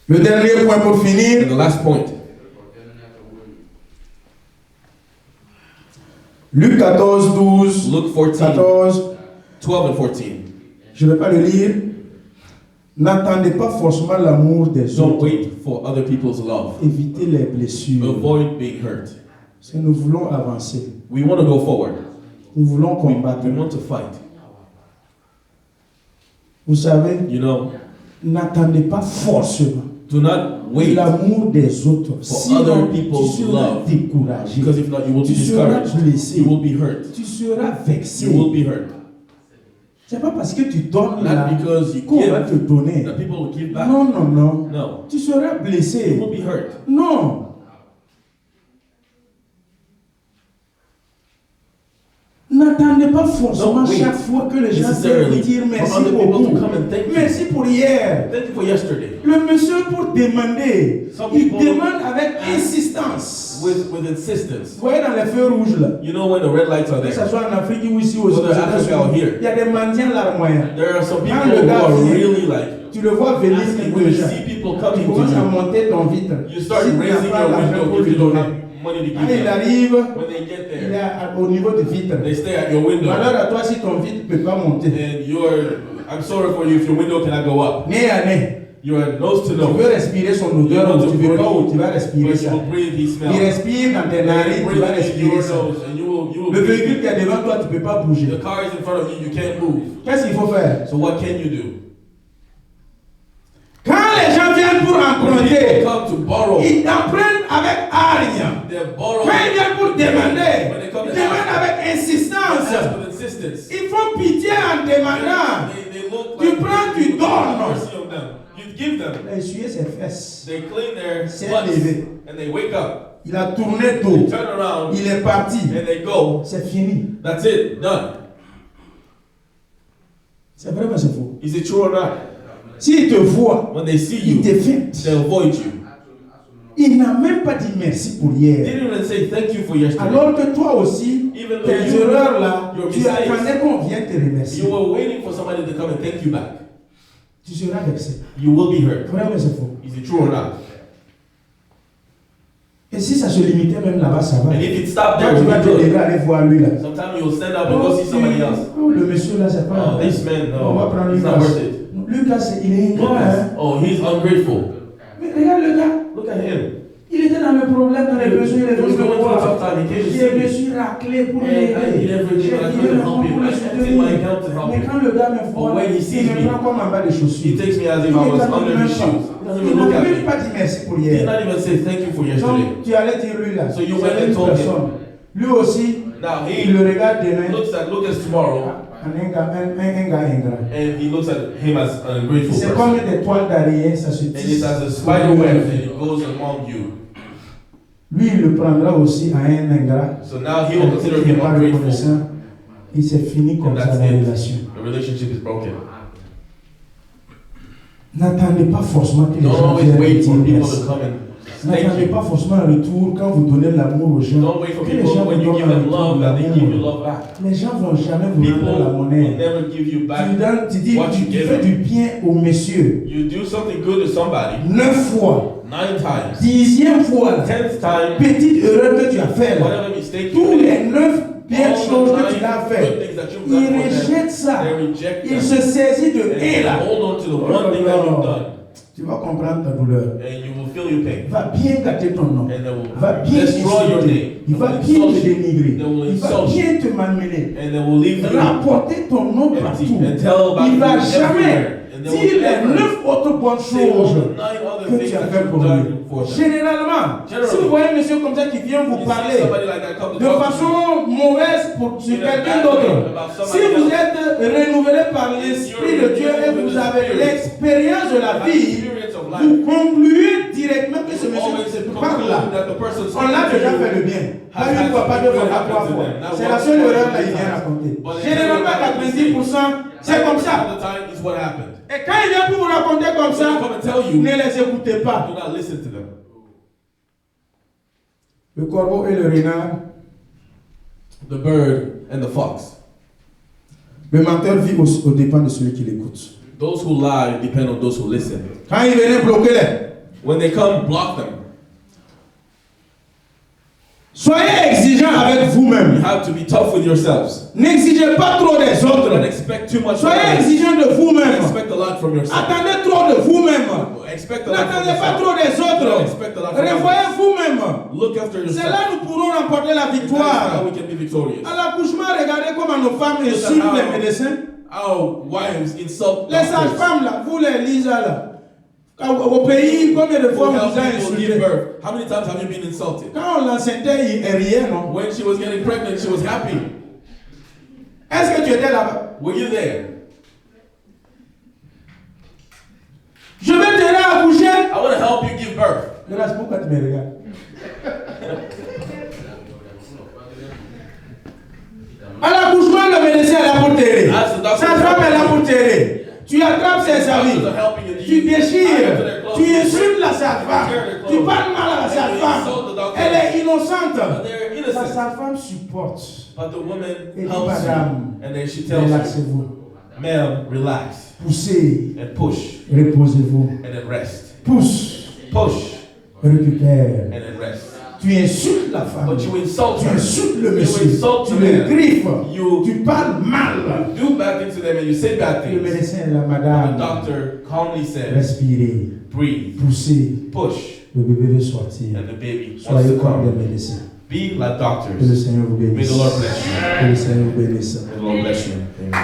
Le dernier point pour And finir. the last point. Luc 14, 12. Luke 14, 14. 12 and 14. Je ne vais pas le lire. N'attendez pas forcément l'amour des Don't autres. wait for other people's love. Évitez les blessures. Avoid being hurt. Si nous voulons avancer, We want to go forward. nous voulons We combattre. want to fight. Vous savez, You know, n'attendez pas forcément do not wait. l'amour des autres. other Tu people's seras love. découragé. Because if not, you will be Tu seras discouraged. blessé. You will be hurt. Tu seras vexé. You will be hurt. C'est pas parce que tu donnes là Not because you qu'on va give te donner. that people will give back. Non, non, non. No. Tu seras You blessé. will be hurt. Non. N'attendez pas forcément Don't wait chaque fois que les gens viennent necessarily vous dire for merci other people beaucoup. to come and thank you. Merci pour hier. Thank you for yesterday. Le monsieur pour demander, Some il people demande avec insistance. With insistance. Vous voyez dans les feux rouges là, You know when the red lights are que ce there. soit en Afrique ou ici aux Whether Africa or États-Unis, here. il y a des mendiants larmoyants. There are some people Quand le who gars are vient, really like tu le vois venir asking. avec When le you gens. see people Tu coming to commences à you, monter ton vitre. you start Si tu n'as raising pas your l'argent window pour if lui you don't donner. have money to Quand give il them. arrive, When they get il est there, au niveau du vitre. they stay at your window. Alors à toi, si ton vitre ne peut pas monter, And I'm sorry for you if your window cannot go up. nez à nez, You are nose to tu veux nose. respirer son odeur ou tu veux pas ou tu vas respirer But you ça. will breathe his smell. Il respire dans tes And narines, you tu vas breathe in respirer your ça. nose and you will Le breathe. véhicule qui est devant toi, tu ne peux pas bouger. The car is in front of you, you can't move. Qu'est-ce qu'il faut faire? So what can you do? Quand les gens viennent pour When people emprunter, come to borrow, ils t'empruntent avec hargne. they borrow. Quand ils viennent pour demander, When they come ils to demandent ask, avec they insistance. ask with insistance. Ils font pitié en demandant. They look Tu like prends, tu you donnes. have mercy on them. You give them. Il a essuyé ses fesses. They clean their C'est butts levé. and they wake up. Il a tourné They dos. turn around Il est parti. and they go. C'est fini. That's it. Done. C'est vrai, mais c'est faux. Is it true or not? S'il te voit, When they see il you, te fait. they avoid you. Il n'a même pas dit merci pour They hier. didn't even say thank you for yesterday. Alors que toi aussi, Even though tes you- erreurs là, your tu mistakes, attendais qu'on vienne te remercier. You were waiting for somebody to come and thank you back. Tu seras vexé. You will be hurt. Vrai, mais c'est faux. Is it true or not? Et si ça se limitait même là-bas, ça va. And if it stopped Quand there, tu vas it te would be lever, good. aller voir lui là. Sometimes you'll stand up and go see somebody else. Oh, le monsieur là, c'est pas. Oh, this man, On va no, prendre it's not Lucas. worth it. Lucas, il est ingrat. Lucas, Hein? oh, he's ungrateful. Mais regarde le gars. Look at him. Il était dans le problème, dans les besoins, il est He was venu me going through a voir. tough time. He came to Je see me me. suis raclé pour And I did l'aider. everything that I could to help him. I did my account to help Mais him. quand le gars me voit, But when he il sees me me, prend comme en bas des He chaussures. takes me as if Il I was ne under même his pas. shoes. He doesn't Il even look n'a at même me. pas dit merci pour He did hier. not even say thank you for yesterday. Donc, tu allais dire lui là. So you c'est went and une told him. personne. Lui aussi, Now il le he regarde demain. looks at Lucas tomorrow Un gars ingrat. and he looks at him as an ungrateful C'est person. comme des toiles d'araignée, ça se And it's tisse. as a spider web and it goes among you. Lui, il le prendra aussi à un ingrat. So now he will consider Il n'est him pas ungrateful. reconnaissant. Et c'est fini And comme ça that's la it. relation. The relationship is broken. N'attendez pas forcément que les Don't gens always viennent wait vous for dire people merci. to come and thank N'attendez you. pas forcément un retour quand vous donnez l'amour aux gens. Don't wait for Que les people gens when vous you give donnent un them retour love de that they give you l'amour. love back. Les gens vont jamais vous People rendre la will monnaie. never give you Tu back. donnes, tu dis, what you tu give fais them. du bien au monsieur. You do something good to somebody 9 fois, 9 times. 10e fois, 10th time, petite erreur que tu as fait là. whatever mistake you Tous made, les 9 bien all choses the que tu 9 as good fait. things that you've Il done for them, rejette ça. they reject Il them. se saisit de And et they là. hold on to the one thing that you've done, Tu vas comprendre ta douleur. and you will feel your pain. Va bien gâter ton nom. And they will Va bien destroy your insulter. name. Il va They will bien insult te you. dénigrer. They will Il va insult you. bien te malmener. And they will leave you Rapporter ton nom empty partout. and tell about Il you va everywhere. jamais And they dire will les never 9 autres bonnes say all choses the 9 other que things tu as that fait you've pour done lui. for them. Généralement, Generally. si vous voyez un monsieur comme ça qui vient vous You see parler somebody like that come to de talk to you. façon mauvaise sur In a quelqu'un bad d'autre, way about somebody si vous else. êtes renouvelé par l'Esprit de Dieu et vous avez l'expérience de la vie, Experience of vous life. concluez directement que ce You always monsieur conclude parle là. that the person On l'a déjà fait le bien. Pas une fois, pas deux fois, pas trois fois. C'est la seule erreur là, il vient raconter. Généralement, 90%, c'est comme ça. All the time is what happened. Et quand il vient pour vous raconter comme So they ça, come and tell you, ne les écoutez pas. do not listen to them. Le corbeau et le renard, The bird and the fox. le menteur vit au dépend de celui qui l'écoute. Those who lie depend on those who listen. Quand il venait bloquer les, When they come, block them. Soyez exigeants avec You vous-même. have to be tough with yourselves. N'exigez pas trop des Don't autres. expect too much from Soyez others. exigeants de vous-même. Expect a lot from yourself. Attendez trop de vous-même. Expect a lot from N'attendez pas yourself. trop des Don't autres. expect a lot from others. Revoyez vous-même. Look after C'est yourself. là que nous pourrons remporter la That is how victoire. we can be victorious. À l'accouchement, regardez comment nos femmes insultent les médecins. Our wives insult Les doctors. sages-femmes, là, vous les Lisa, là. Au pays, combien de fois on How vous a people give insulté? birth. How many times have you been insulted? Quand on l'enceintait, elle riait, non? When she was getting pregnant, she was happy. Est-ce que tu étais là-bas? Were you there? Je vais t'aider à accoucher. I want to help you give birth. Grâce, pourquoi tu me regardes? À l'accouchement, le médecin est là pour t'aider. As the doctor- Sa femme est là pour t'aider. Tu attrapes ses habits. Doctors are helping you. Tu déchires. Tu insultes la Tear sage-femme. their Tu clothes. parles mal à la And you insult the sage-femme. doctor. Elle est innocente. But they're La innocent. sage-femme supporte. But the woman Et dit, helps madame, you. And then she tells you, relaxez-vous. ma'am, relax. Poussez. And push. Reposez-vous. And then rest. Pousse. Push. Récupère. And then rest. Tu insultes la femme. But you insult Tu her. insultes le You monsieur. insult Tu the le man. griffes. You Tu parles mal. do bad things to them and you say bad Le things. médecin est là, The madame. doctor calmly says, Respirez. breathe, Poussez. push, Le bébé veut sortir. and the baby wants Soyez to comme des come. médecins. Be like Que le doctors. Seigneur vous May bénisse. the Lord bless you. Que le Seigneur vous bénisse. May the Lord bless you. Amen.